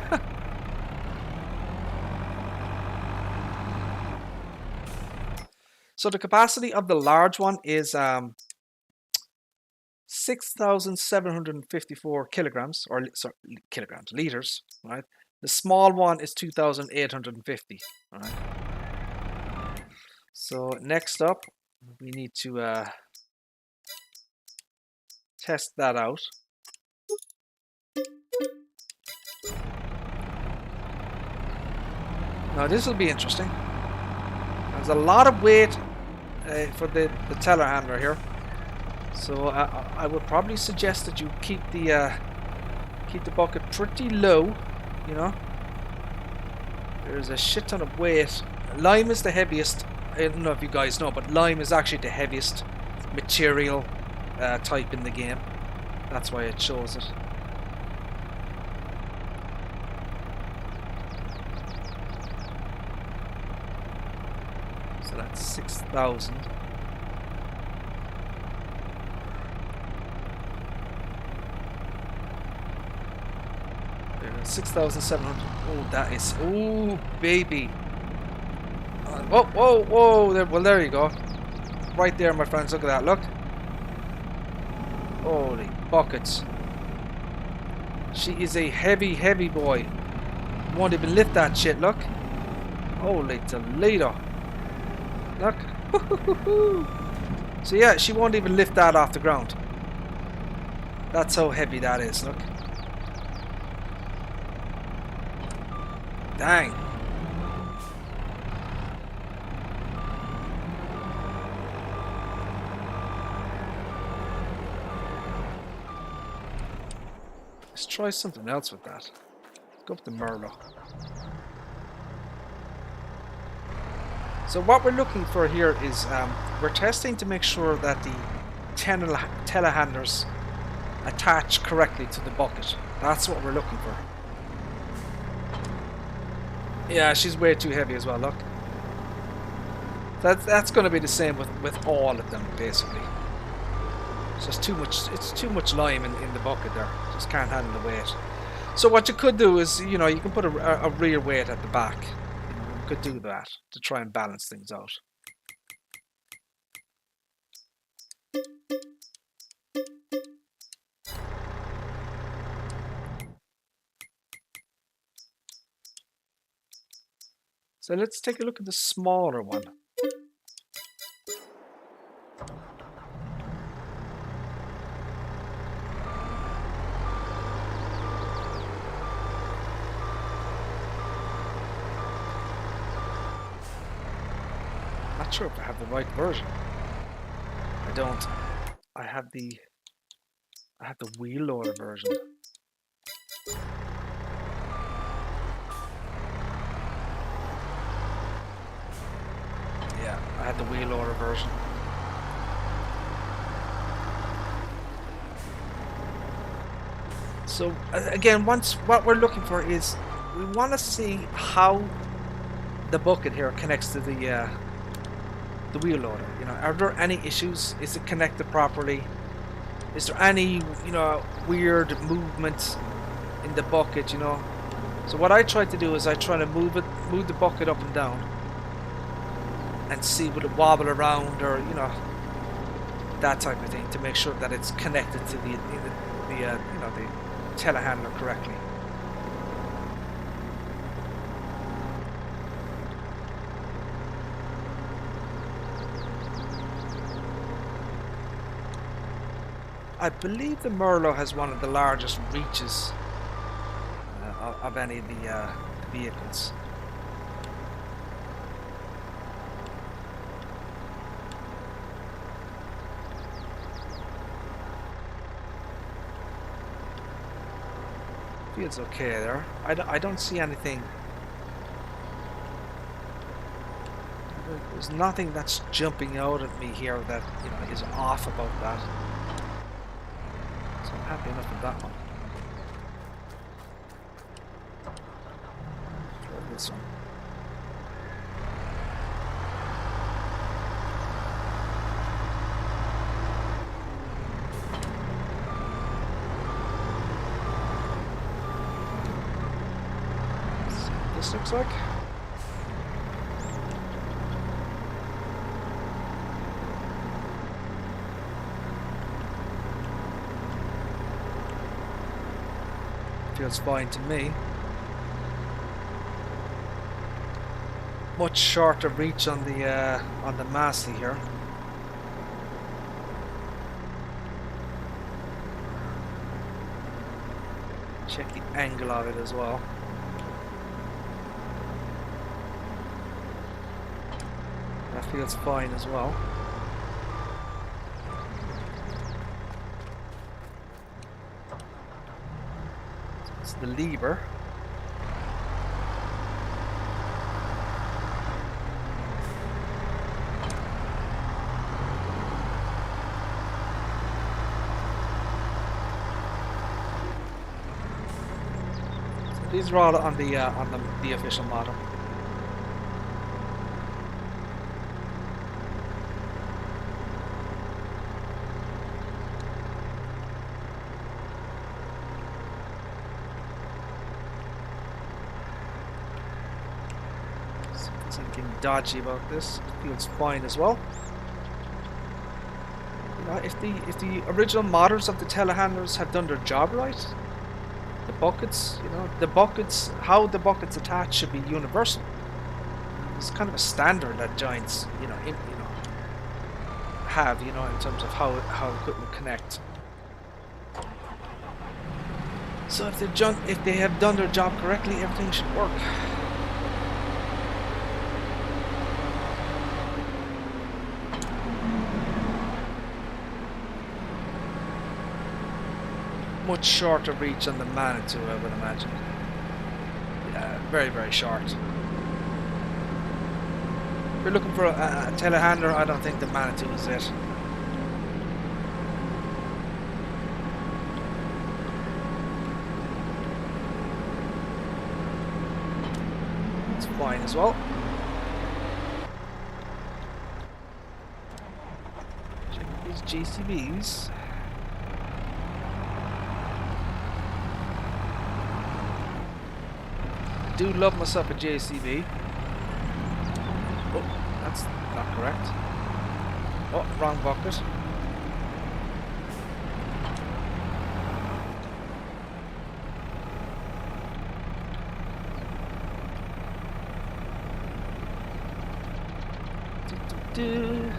So the capacity of the large one is 6,754 kilograms, or sorry, liters, right? The small one is 2,850, right? So next up, we need to test that out. Now this will be interesting. There's a lot of weight for the telehandler here. So I would probably suggest that you keep the bucket pretty low, you know. There's a shit ton of weight. Lime is the heaviest. I don't know if you guys know, but lime is actually the heaviest material type in the game. That's why it shows it. So that's 6,000. 6,700. Oh, that is. Oh, baby. Whoa. Well, there you go. Right there, my friends. Look at that. Look. Holy buckets. She is a heavy boy. Won't even lift that shit. Look. Holy Toledo. Look. So, yeah, she won't even lift that off the ground. That's how heavy that is. Look. Dang. Let's try something else with that. Let's go up to Merlot. So what we're looking for here is we're testing to make sure that the telehandlers attach correctly to the bucket. That's what we're looking for. Yeah, she's way too heavy as well, look. That's going to be the same with all of them, basically. It's just too much lime in the bucket there. Just can't handle the weight. So what you could do is, you know, you can put a rear weight at the back. You could do that to try and balance things out. So let's take a look at the smaller one. not sure if I have the right version. I don't. I have the wheel loader version. Yeah, I had the wheel loader version. So again, what we're looking for is we want to see how the bucket here connects to the wheel loader. You know, are there any issues? Is it connected properly? Is there any, you know, weird movement in the bucket? You know, so what I try to do is I try to move the bucket up and down, and see will it wobble around or, you know, that type of thing, to make sure that it's connected to the you know, the telehandler correctly. I believe the Merlot has one of the largest reaches of any of the vehicles. Feels okay there. I don't see anything. There's nothing that's jumping out at me here that, you know, is off about that. So I'm happy enough with that one. Try this one. See what this looks like. Feels fine to me. Much shorter reach on the Massey here. Check the angle of it as well. That feels fine as well. The lever. So these are all on the official model. Something dodgy about this. It feels fine as well. You know, if the original modders of the telehandlers had done their job right, the buckets, you know, how the buckets attach should be universal. It's kind of a standard that giants, you know, have, you know, in terms of how equipment connect. So if they have done their job correctly, everything should work. Much shorter reach on the Manitou, I would imagine. Yeah, very, very short. If you're looking for a telehandler, I don't think the Manitou is it. It's fine as well. Check these JCBs. I do love myself a JCB. Oh, that's not correct. Oh, wrong bucket. Do.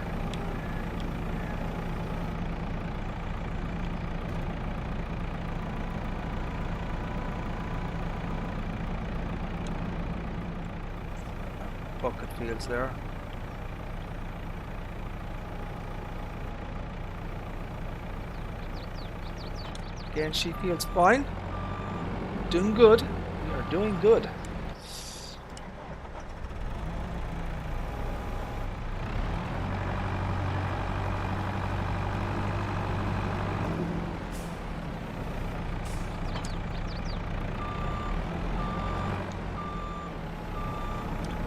Bucket fields there. Again, she feels fine. Doing good. We are doing good.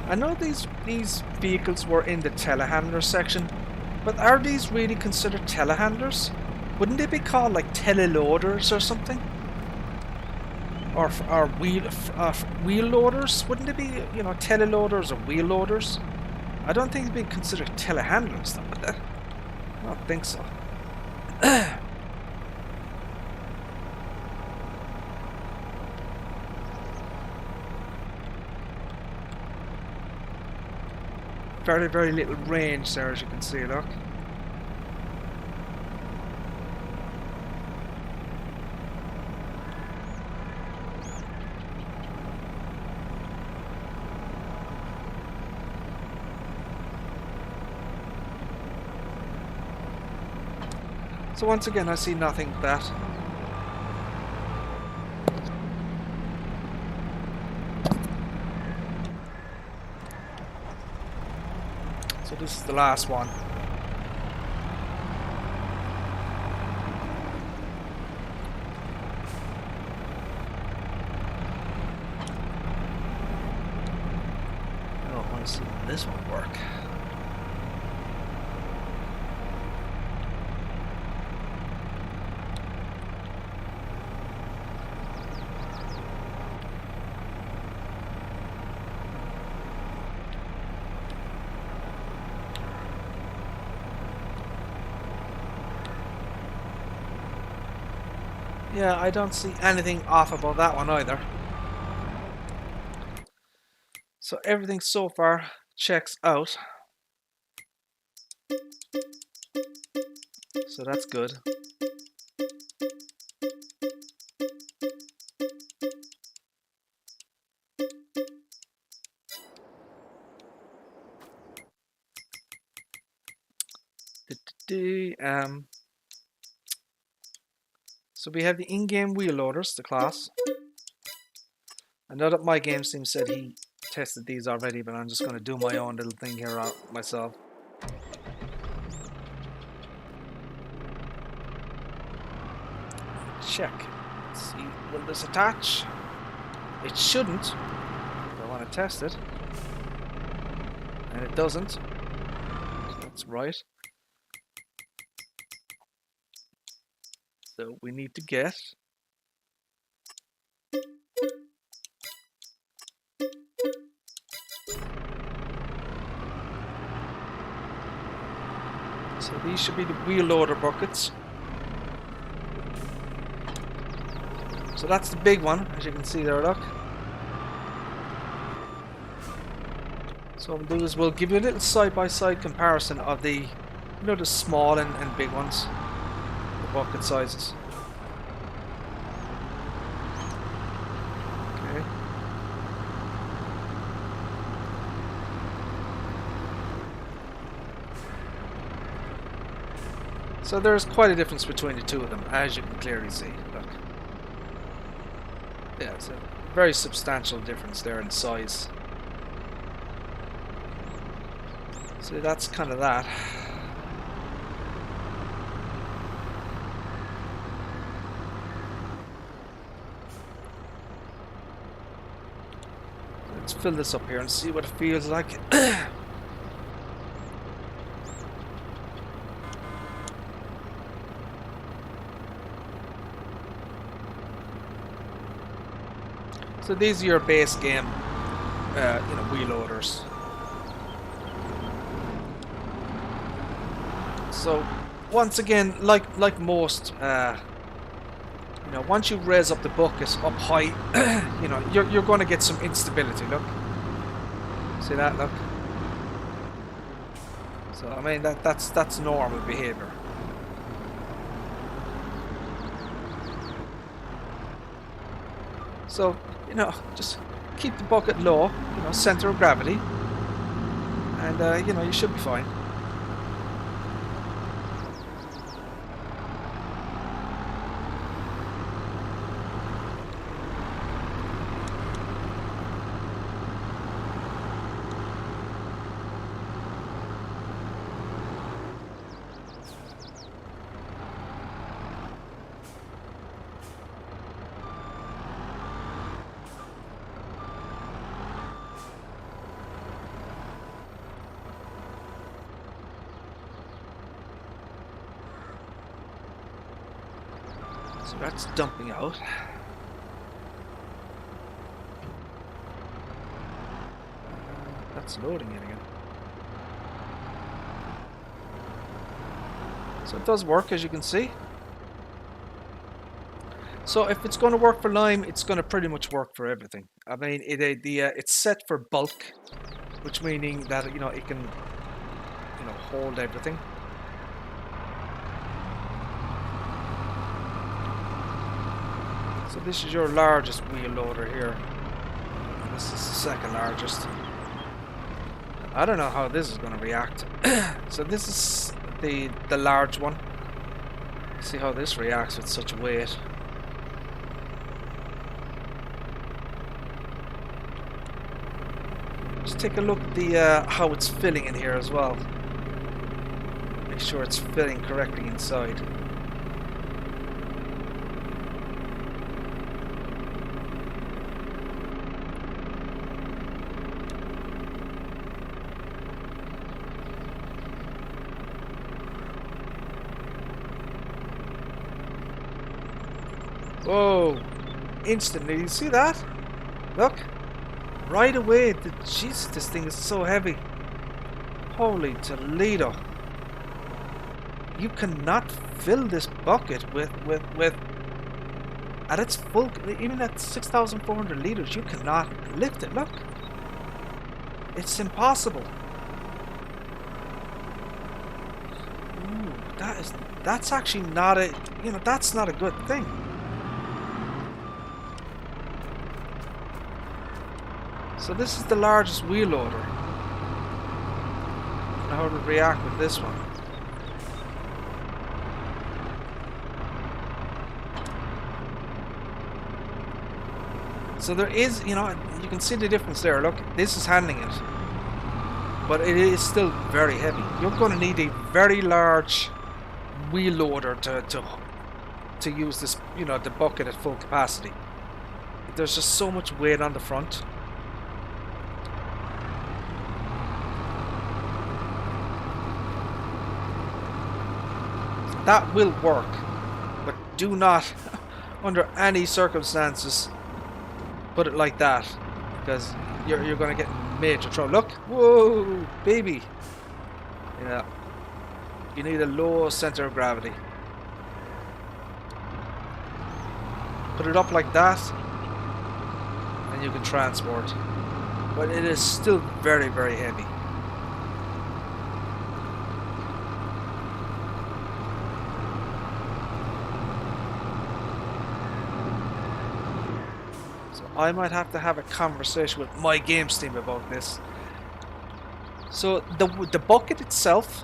I know these vehicles were in the telehandler section, but are these really considered telehandlers? Wouldn't they be called like teleloaders or something? Or wheel loaders? Wouldn't they be, you know, teleloaders or wheel loaders? I don't think they'd be considered telehandlers though, would they? I don't think so. Very, very little range there, as you can see, look. So once again, I see nothing but that. So this is the last one. Oh, I want to see this one work. Yeah, I don't see anything off about that one either. So everything so far checks out. So that's good. So we have the in-game wheel loaders, the class. I know that my game sim said he tested these already, but I'm just going to do my own little thing here myself. Check. Let's see, will this attach? It shouldn't. I want to test it. And it doesn't. So that's right. So we need to get so these should be the wheel loader buckets. So that's the big one, as you can see there, look. So what we'll do is we'll give you a little side-by-side comparison of the, you know, the small and big ones. Bucket sizes. Okay. So there's quite a difference between the two of them, as you can clearly see. Look. Yeah, it's a very substantial difference there in size. So that's kind of that. Let's fill this up here and see what it feels like. So these are your base game, you know, wheel loaders. So once again, like most, you know, once you raise up the bucket up high, you know, you're going to get some instability. Look, see that? Look. So I mean that's normal behavior. So, you know, just keep the bucket low, you know, center of gravity, and you know, you should be fine. So that's dumping out. That's loading it again. So it does work, as you can see. So if it's going to work for lime, it's going to pretty much work for everything. I mean, it's set for bulk, which meaning that it can hold everything. So this is your largest wheel loader here. And this is the second largest. I don't know how this is going to react. So this is the large one. See how this reacts with such weight. Just take a look at the how it's filling in here as well. Make sure it's filling correctly inside. Whoa! Instantly, you see that? Look! Right away, jeez, this thing is so heavy. Holy Toledo! You cannot fill this bucket with at its full, even at 6,400 liters, you cannot lift it. Look! It's impossible. Ooh, that's actually not a, that's not a good thing. So this is the largest wheel loader. Now how to react with this one. So there is, you can see the difference there. Look, this is handling it, but it is still very heavy. You're going to need a very large wheel loader to use this, the bucket at full capacity. There's just so much weight on the front. That will work, but do not, under any circumstances, put it like that, because you're going to get in major trouble. Look, whoa, baby. Yeah, you need a low center of gravity. Put it up like that, and you can transport. But it is still very, very heavy. I might have to have a conversation with my games team about this. So the bucket itself,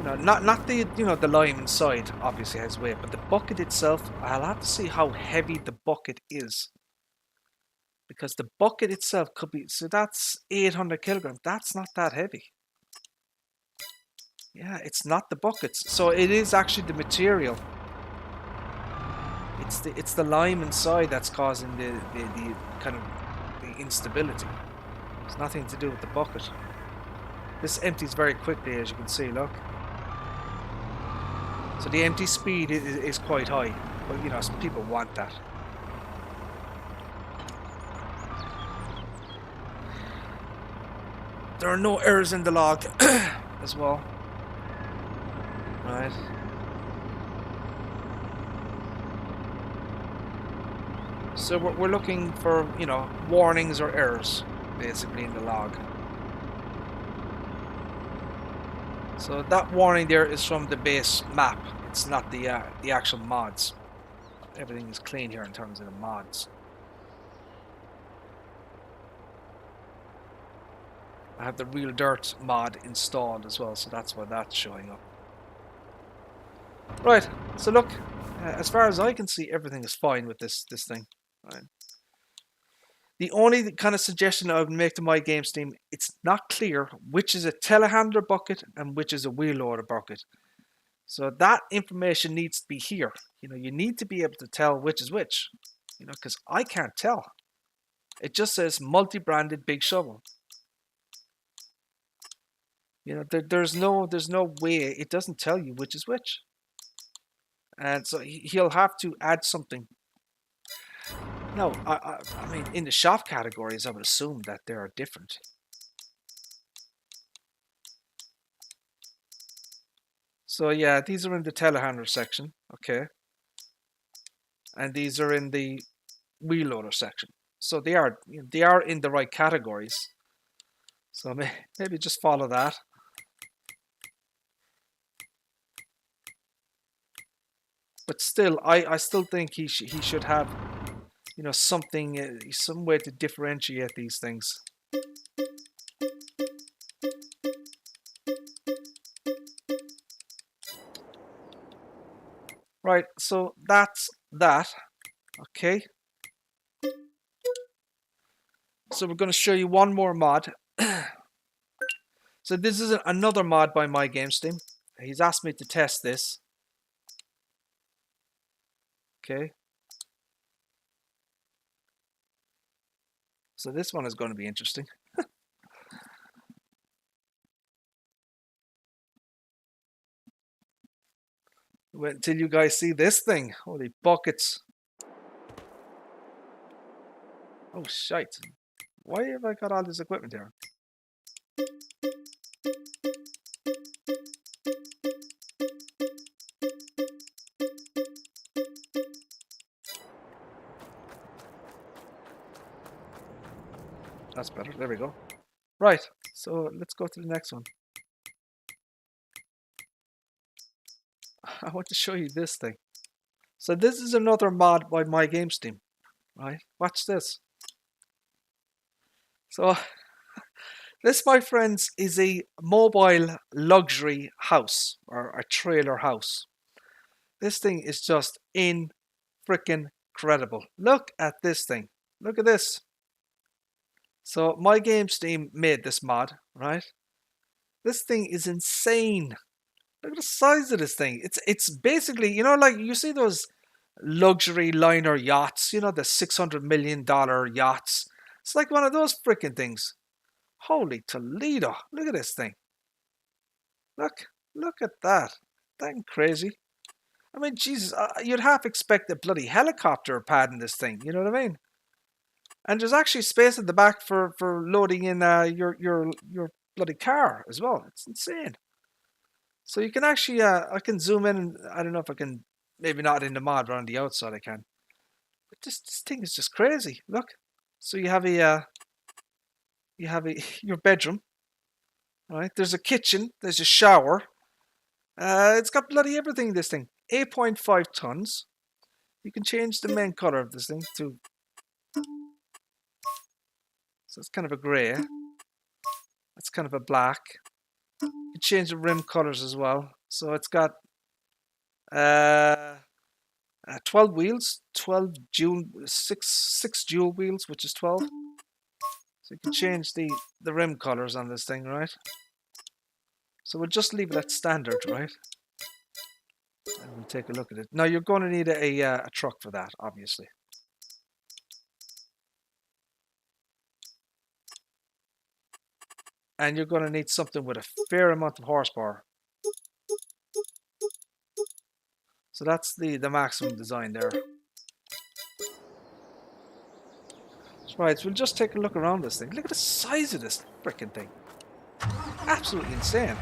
not the the lime inside obviously has weight, but the bucket itself, I'll have to see how heavy the bucket is, because the bucket itself could be, so that's 800 kilograms. That's not that heavy. Yeah, it's not the buckets. So it is actually the material. It's the lime inside that's causing the kind of the instability. It's nothing to do with the bucket. This empties very quickly, as you can see. Look. So the empty speed is quite high, but people want that. There are no errors in the log as well. Right. So we're looking for, warnings or errors, basically, in the log. So that warning there is from the base map. It's not the actual mods. Everything is clean here in terms of the mods. I have the Real Dirt mod installed as well, so that's why that's showing up. Right, so look, as far as I can see, everything is fine with this thing. Right. The only kind of suggestion I would make to my games team, it's not clear which is a telehandler bucket and which is a wheel loader bucket. So that information needs to be here. You need to be able to tell which is which. Because I can't tell. It just says multi-branded big shovel. There's no way, it doesn't tell you which is which. And so he'll have to add something. No, I mean, in the shop categories, I would assume that they are different. So yeah, these are in the telehandler section, okay, and these are in the wheel loader section. So they are in the right categories. So maybe just follow that. But still, I still think he should have, you know, something, some way to differentiate these things. Right, so that's that. Okay. So we're going to show you one more mod. So this is another mod by My Game Steam. He's asked me to test this. Okay. So this one is going to be interesting. Wait until you guys see this thing. Holy buckets. Oh, shite. Why have I got all this equipment here? That's better. There we go. Right. So let's go to the next one. I want to show you this thing. So this is another mod by My Game Steam. Right. Watch this. So this, my friends, is a mobile luxury house or a trailer house. This thing is just freaking incredible. Look at this thing. Look at this. So My Game Steam made this mod, right? This thing is insane. Look at the size of this thing. It's basically, you know, like you see those luxury liner yachts, you know, the $600 million yachts. It's like one of those freaking things. Holy Toledo. Look at this thing. Look at that. That crazy. I mean, Jesus, you'd half expect a bloody helicopter pad in this thing. You know what I mean? And there's actually space at the back for loading in your bloody car as well. It's insane. So you can actually, I can zoom in, and I don't know if I can, maybe not in the mod, but on the outside I can. But this thing is just crazy. Look. So you have your bedroom, right? There's a kitchen. There's a shower. It's got bloody everything. This thing, 8.5 tons. You can change the main color of this thing to, so it's kind of a grey. It's kind of a black. You can change the rim colors as well. So it's got 12 wheels, 12 dual, six dual wheels, which is 12. So you can change the rim colors on this thing, right? So we'll just leave it at standard, right? And we'll take a look at it. Now you're going to need a truck for that, obviously. And you're going to need something with a fair amount of horsepower. So that's the maximum design there. Right, so we'll just take a look around this thing. Look at the size of this freaking thing. Absolutely insane.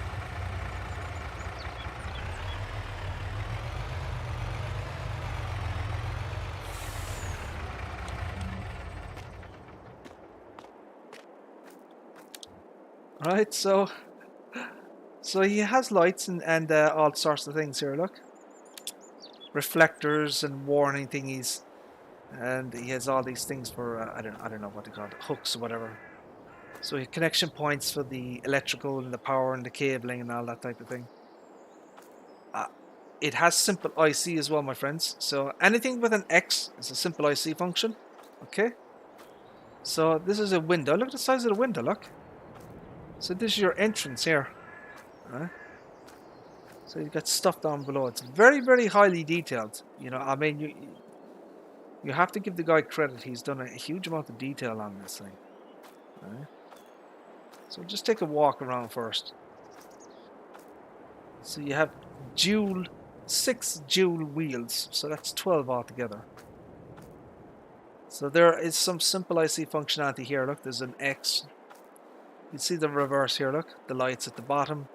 Right, so he has lights and all sorts of things here, look. Reflectors and warning thingies. And he has all these things for, I don't know what they call it, hooks or whatever. So he has connection points for the electrical and the power and the cabling and all that type of thing. It has simple IC as well, my friends. So anything with an X is a simple IC function. Okay. So this is a window. Look at the size of the window, look. So this is your entrance here. Right? So you've got stuff down below. It's very, very highly detailed. You know, I mean, you have to give the guy credit. He's done a huge amount of detail on this thing. Right? So just take a walk around first. So you have dual 6 dual wheels, so that's 12 altogether. So there is some simple IC functionality here. Look, there's an X. You can see the reverse here. Look, the lights at the bottom,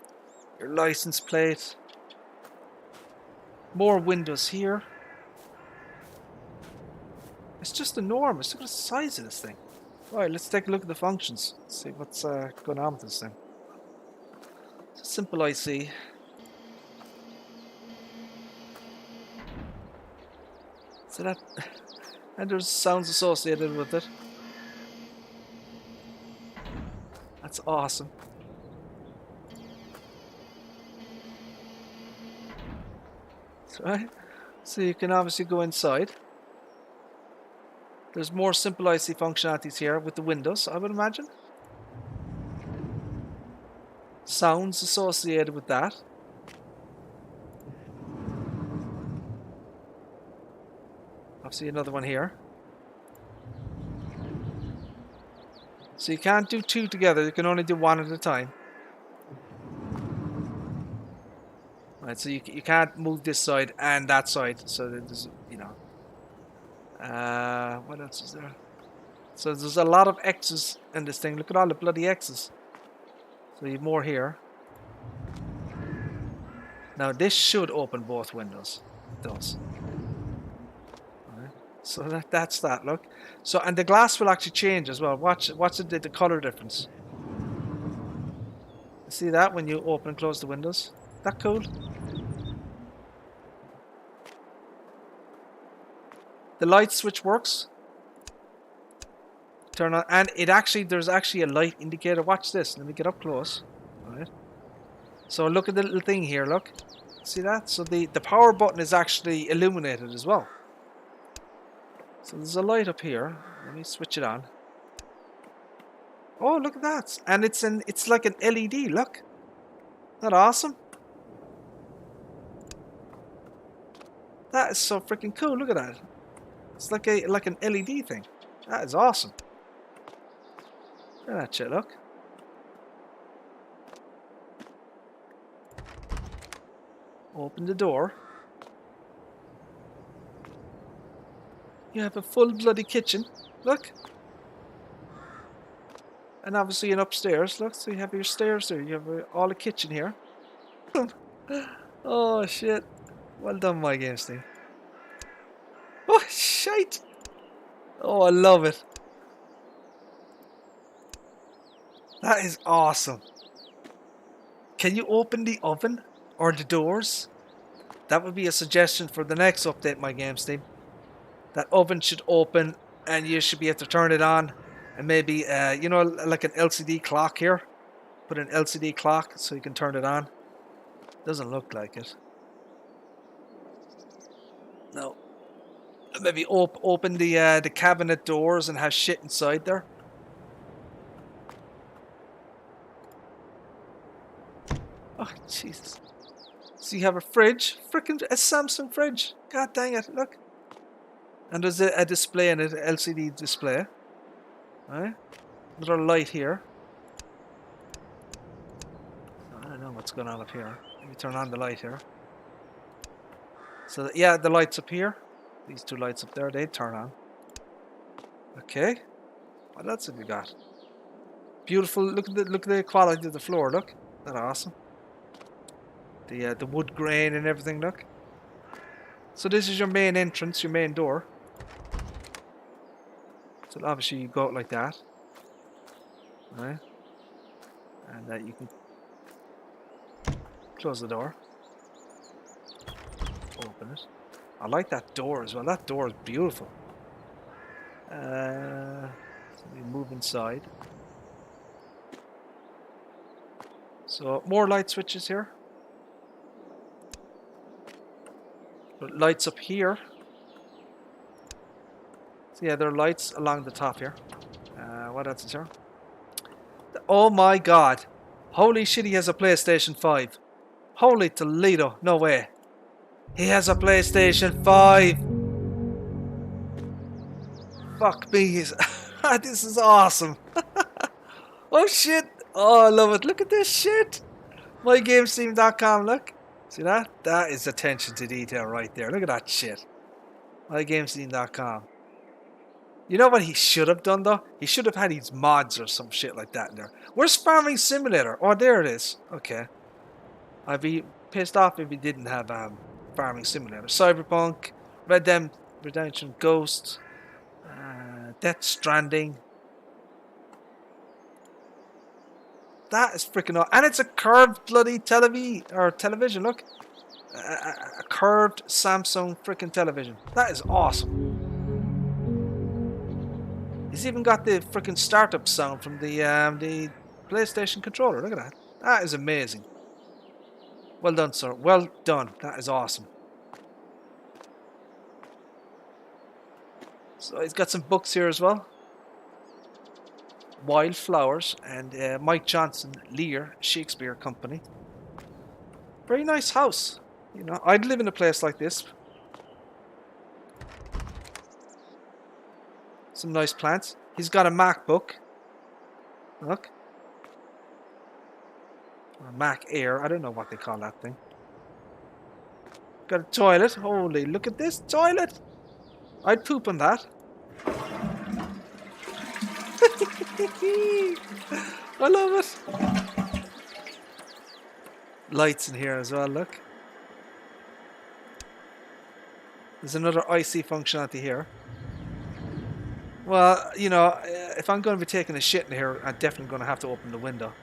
your license plate, more windows here. It's just enormous. Look at the size of this thing. Right, let's take a look at the functions. See what's going on with this thing. It's a simple IC. So that, and there's sounds associated with it. That's awesome. That's right. So you can obviously go inside. There's more simple IC functionalities here with the windows, I would imagine. Sounds associated with that. Obviously another one here. So you can't do two together, you can only do one at a time. Right, so you can't move this side and that side, so there's, you know. What else is there? So there's a lot of X's in this thing. Look at all the bloody X's. So you have more here. Now this should open both windows. It does. Right. So that's that. Look. So and the glass will actually change as well. Watch the color difference. See that when you open and close the windows? That cool? The light switch works. Turn on, and there's actually a light indicator. Watch this. Let me get up close. All right. So look at the little thing here. Look, see that? So the power button is actually illuminated as well. So there's a light up here. Let me switch it on. Oh, look at that! And it's like an LED. Look, isn't that awesome? That is so freaking cool. Look at that. It's like an LED thing. That is awesome. Look at that shit, look. Open the door. You have a full bloody kitchen. Look. And obviously an upstairs. Look, so you have your stairs there. You have all the kitchen here. Oh shit. Well done, my games team. Oh shite. Oh, I love it. That is awesome. Can you open the oven or the doors? That would be a suggestion for the next update, my games team. That oven should open and you should be able to turn it on. And maybe, you know, like an LCD clock here. Put an LCD clock so you can turn it on. Doesn't look like it. No. Maybe open the cabinet doors and have shit inside there. Oh, Jesus. So you have a fridge. Freaking a Samsung fridge. God dang it, look. And there's a display in it, an LCD display. Alright. Another light here. I don't know what's going on up here. Let me turn on the light here. So, yeah, the light's up here. These two lights up there, they turn on. Okay. What else have we got? Beautiful. Look at the quality of the floor. Look. Isn't that awesome? The wood grain and everything. Look. So this is your main entrance, your main door. So obviously you go out like that. Right. And you can close the door. Open it. I like that door as well. That door is beautiful. So we move inside. So more light switches here. Lights up here. So yeah, there are lights along the top here. What else is here? Oh my god. Holy shit, he has a PlayStation 5. Holy Toledo. No way. He has a PlayStation 5. Fuck me. This is awesome. Oh shit. Oh, I love it. Look at this shit. MyGameSteam.com, look. See that? That is attention to detail right there. Look at that shit. MyGamescene.com. You know what he should have done though? He should have had these mods or some shit like that in there. Where's Farming Simulator? Oh, there it is. Okay. I'd be pissed off if he didn't have Farming Simulator. Cyberpunk, Red Dead Redemption, Ghost, Death Stranding. That is freaking awesome. And it's a curved bloody television, look. A curved Samsung freaking television. That is awesome. He's even got the freaking startup sound from the PlayStation controller. Look at that. That is amazing. Well done, sir. Well done. That is awesome. So he's got some books here as well. Wildflowers and Mike Johnson, Lear, Shakespeare Company. Very nice house. You know, I'd live in a place like this. Some nice plants. He's got a MacBook. Look. Or Mac Air. I don't know what they call that thing. Got a toilet. Holy, look at this toilet. I'd poop on that. I love it. Lights in here as well, look. There's another IC functionality here. Well, you know, if I'm going to be taking a shit in here, I'm definitely going to have to open the window.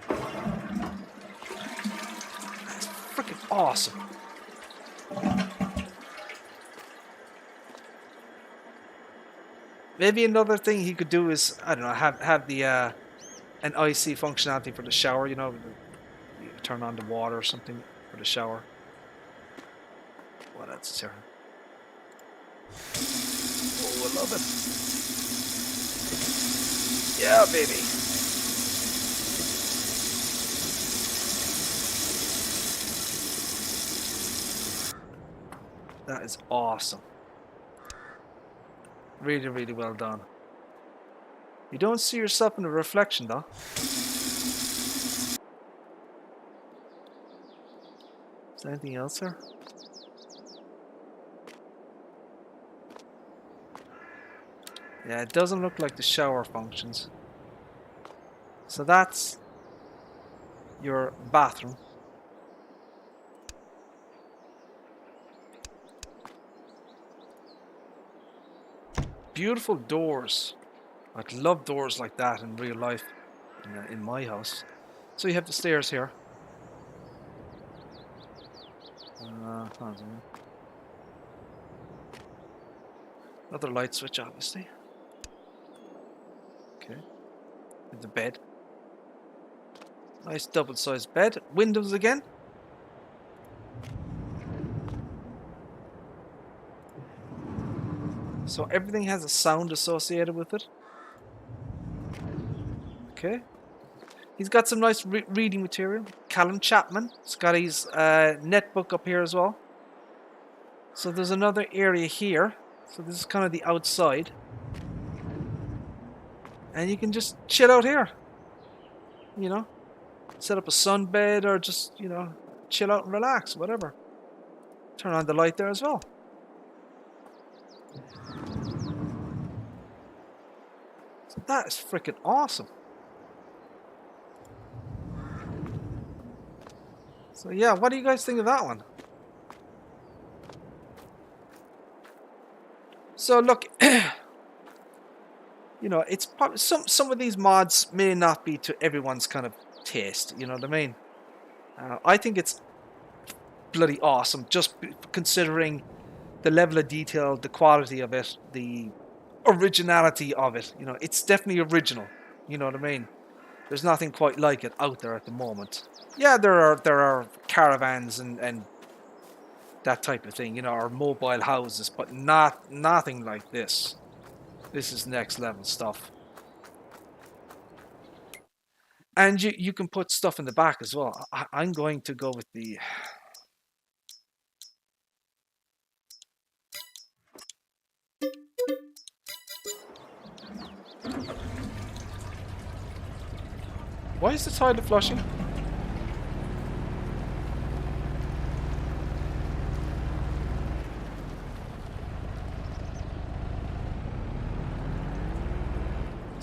That's freaking awesome. Maybe another thing he could do is, I don't know, have the an IC functionality for the shower, you know, you turn on the water or something for the shower. What else is here? Oh, I love it. Yeah, baby. That is awesome. Really, really well done. You don't see yourself in the reflection, though. Is there anything else here? Yeah, it doesn't look like the shower functions. So that's your bathroom. Beautiful doors. I'd love doors like that in real life in my house. So you have the stairs here. Another light switch, obviously. Okay. The bed. Nice double-sized bed. Windows again. So everything has a sound associated with it. Okay. He's got some nice reading material. Callum Chapman. He's got his netbook up here as well. So there's another area here. So this is kind of the outside. And you can just chill out here. You know. Set up a sunbed or just, you know, chill out and relax. Whatever. Turn on the light there as well. So that is freaking awesome. So yeah, what do you guys think of that one? So look, you know, it's probably some of these mods may not be to everyone's kind of taste. You know what I mean? I think it's bloody awesome, just considering the level of detail, the quality of it, the originality of it. You know, it's definitely original. You know what I mean? There's nothing quite like it out there at the moment. Yeah, there are caravans and that type of thing, you know, or mobile houses, but nothing like this. This is next level stuff. And you can put stuff in the back as well. I'm going to go with the... Why is the toilet flushing?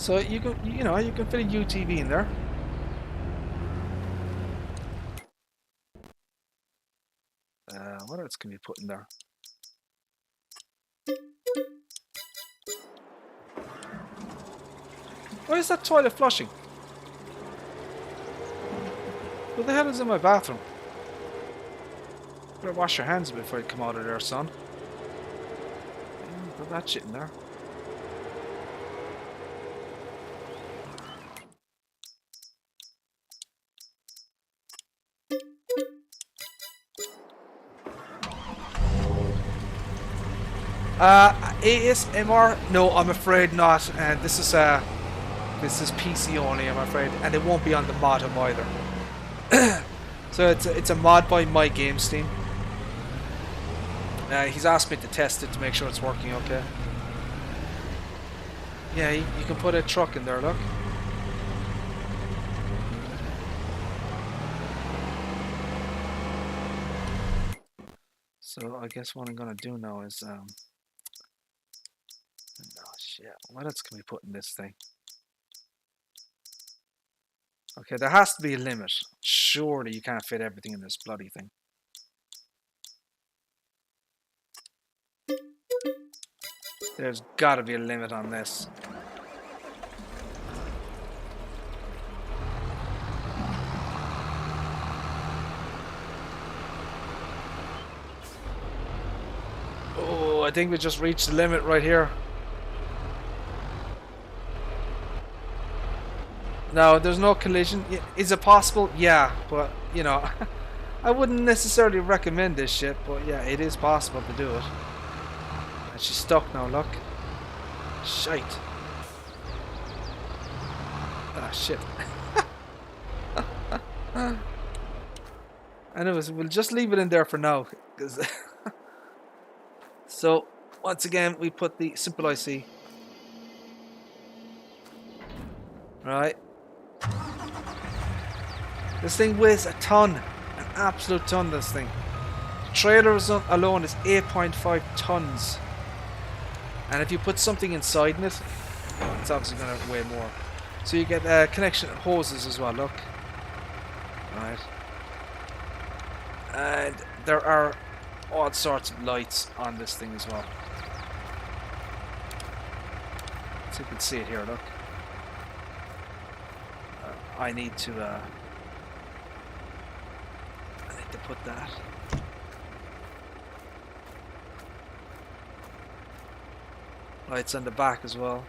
So you can, you know, you can fit a UTV in there. What else can we put in there? Why is that toilet flushing? What the hell is in my bathroom? Better wash your hands before you come out of there, son. Put that shit in there. ASMR? No, I'm afraid not. And this is PC only, I'm afraid, and it won't be on the mod either. So it's a mod by My Games Team. He's asked me to test it to make sure it's working okay. Yeah, you can put a truck in there, look. So I guess what I'm gonna do now is oh shit, what else can we put in this thing? Okay, there has to be a limit. Surely you can't fit everything in this bloody thing. There's gotta be a limit on this. Oh, I think we just reached the limit right here. No, there's no collision. Is it possible? Yeah, but, you know, I wouldn't necessarily recommend this shit, but yeah, it is possible to do it. And she's stuck now, look. Shite. Ah, shit. Anyways, we'll just leave it in there for now. So, once again, we put the simple IC. Right. This thing weighs a ton. An absolute ton, this thing. The trailer alone is 8.5 tons. And if you put something inside it, it's obviously going to weigh more. So you get connection hoses as well, look. Right. And there are all sorts of lights on this thing as well. So you can see it here, look. I need to put that. Lights on the back as well.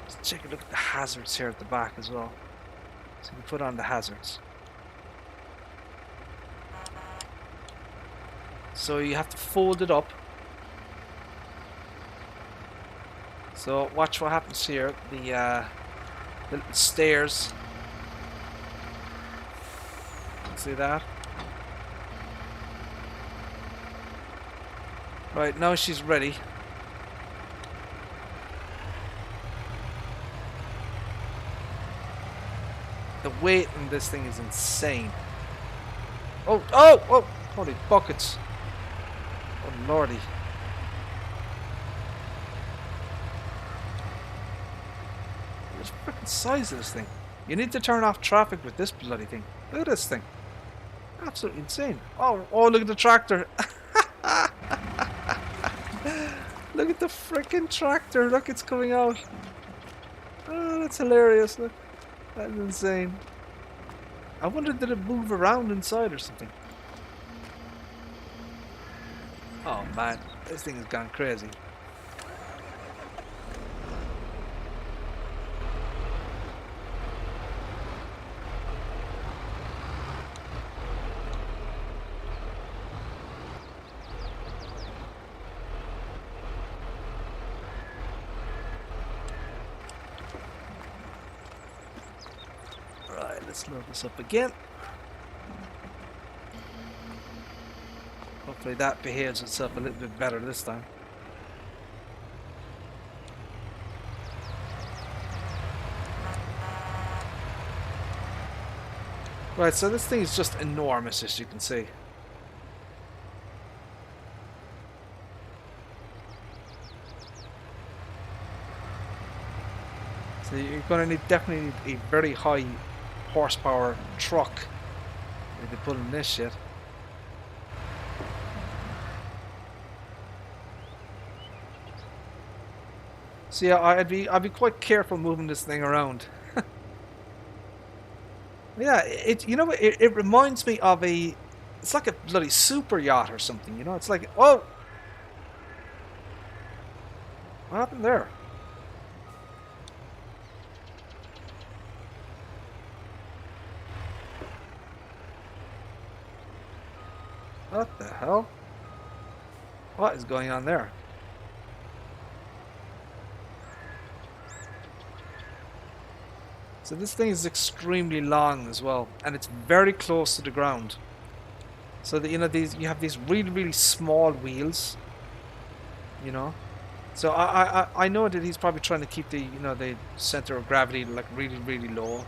Let's take a look at the hazards here at the back as well. So we put on the hazards. So you have to fold it up. So watch what happens here. The little stairs. See that? Right, now she's ready. The weight in this thing is insane. Oh, oh, oh! Holy buckets. Oh, lordy. Look at the freaking size of this thing. You need to turn off traffic with this bloody thing. Look at this thing. Absolutely insane. Oh, oh, look at the tractor. Look at the freaking tractor. Look, it's coming out. Oh, that's hilarious. Look. That's insane. I wonder, did it move around inside or something? Oh man, this thing has gone crazy. Right, let's load this up again. Hopefully that behaves itself a little bit better this time. Right, so this thing is just enormous, as you can see. going to definitely need a very high horsepower truck to be pulling this shit. So yeah, I'd be quite careful moving this thing around. Yeah, it reminds me of it's like a bloody super yacht or something, you know? It's like, oh, what happened there? What the hell? What is going on there? So this thing is extremely long as well, and it's very close to the ground. So that, you know, you have these really small wheels, you know. So I know that he's probably trying to keep the center of gravity like really low.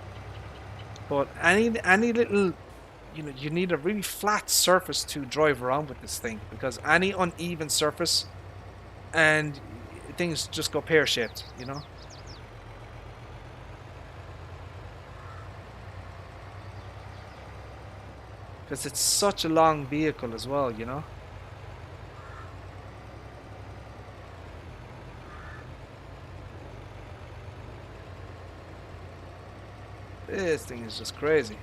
But any little, you need a really flat surface to drive around with this thing, because any uneven surface and things just go pear-shaped, you know. Because it's such a long vehicle as well, you know. This thing is just crazy.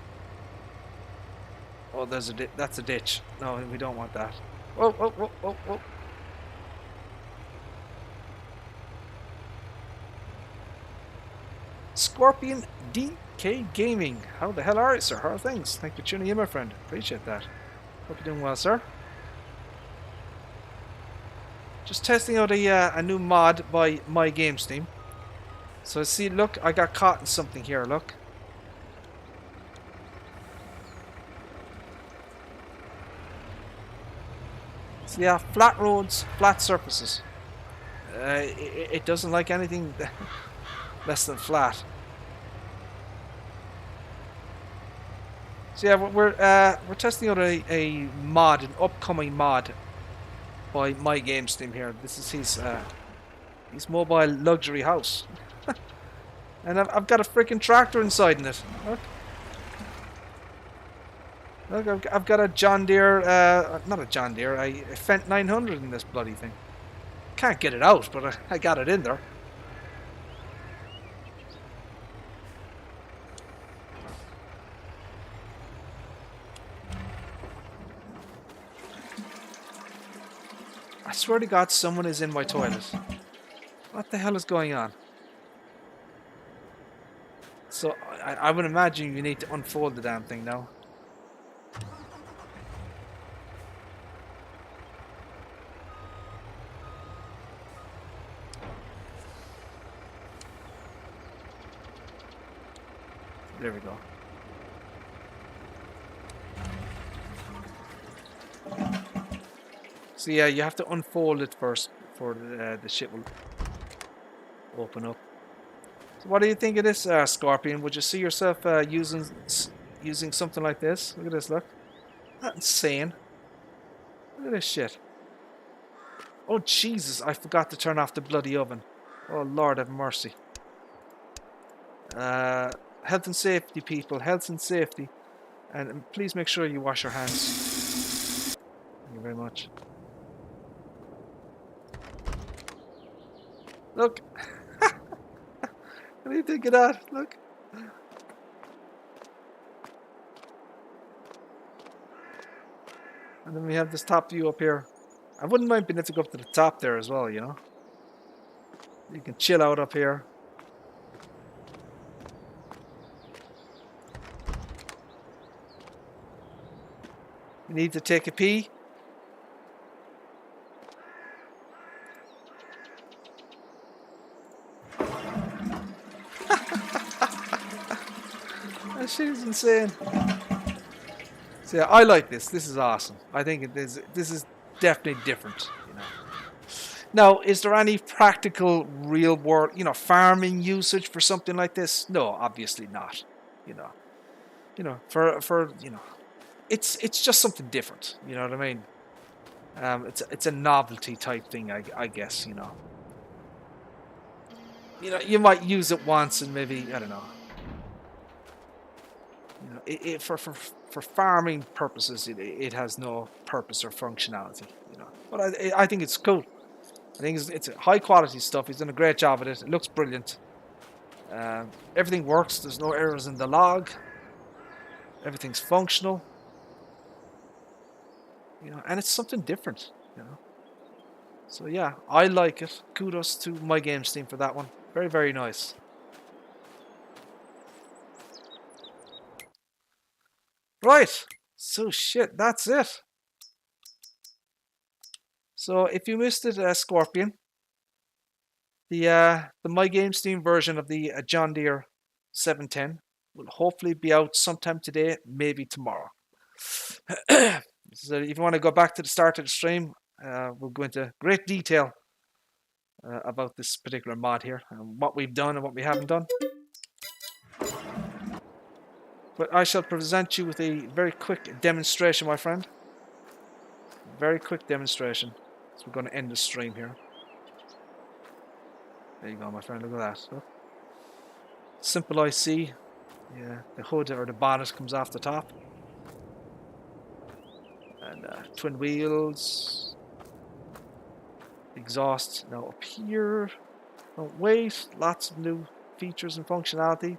Oh, that's a ditch. No, we don't want that. Whoa. Scorpion DK Gaming. How the hell are you, sir? How are things? Thank you for tuning in, my friend. Appreciate that. Hope you're doing well, sir. Just testing out a new mod by My Games Team. So see, look, I got caught in something here, look. So yeah, flat roads, flat surfaces. It doesn't like anything less than flat. So yeah, we're testing out a mod, an upcoming mod by My Games Team here. This is his mobile luxury house, and I've got a freaking tractor inside in it. Look, I've got a John Deere, not a John Deere, a Fendt 900 in this bloody thing. Can't get it out, but I got it in there. I swear to God, someone is in my toilet. What the hell is going on? So, I would imagine you need to unfold the damn thing now. There we go. So yeah, you have to unfold it first before the shit will open up. So what do you think of this, Scorpion? Would you see yourself using something like this? Look at this, look. That's insane. Look at this shit. Oh Jesus, I forgot to turn off the bloody oven. Oh Lord have mercy. Health and safety, people. Health and safety. And please make sure you wash your hands. Thank you very much. Look. What do you think of that? Look. And then we have this top view up here. I wouldn't mind being able to go up to the top there as well, you know. You can chill out up here. You need to take a pee. That shit is insane. So yeah, I like this. This is awesome. I think this is definitely different. You know. Now, is there any practical, real world, farming usage for something like this? No, obviously not. For it's just something different. You know what I mean? It's a novelty type thing, I guess. You know, you might use it once and maybe, I don't know. You know, for farming purposes, it has no purpose or functionality. You know, but I think it's cool. I think it's high quality stuff. He's done a great job at it. It looks brilliant. Everything works. There's no errors in the log. Everything's functional. You know, and it's something different. You know, so yeah, I like it. Kudos to My Games team for that one. Very, very nice. Right. So shit, that's it. So if you missed it, Scorpion, the My Games Steam version of the John Deere 710 will hopefully be out sometime today, maybe tomorrow. So if you want to go back to the start of the stream, we'll go into great detail about this particular mod here, and what we've done and what we haven't done. But I shall present you with a very quick demonstration, my friend. Very quick demonstration. So we're going to end the stream here. There you go, my friend. Look at that. Look. Simple IC. Yeah, the hood or the bonnet comes off the top. And twin wheels. Exhaust now up here. Don't wait. Lots of new features and functionality.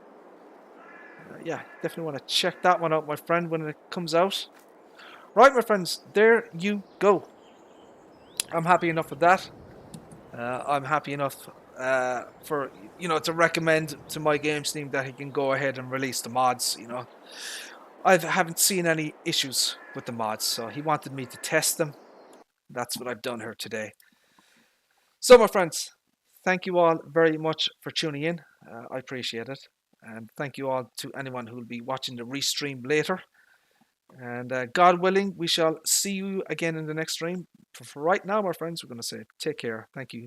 Yeah, definitely want to check that one out, my friend, when it comes out. Right, my friends, there you go. I'm happy enough with that. I'm happy enough for, you know, to recommend to My Games team that he can go ahead and release the mods. You know, I haven't seen any issues with the mods, so he wanted me to test them. That's what I've done here today. So, my friends, thank you all very much for tuning in. I appreciate it. And thank you all to anyone who will be watching the restream later. And God willing, we shall see you again in the next stream. For right now, my friends, we're going to say take care. Thank you.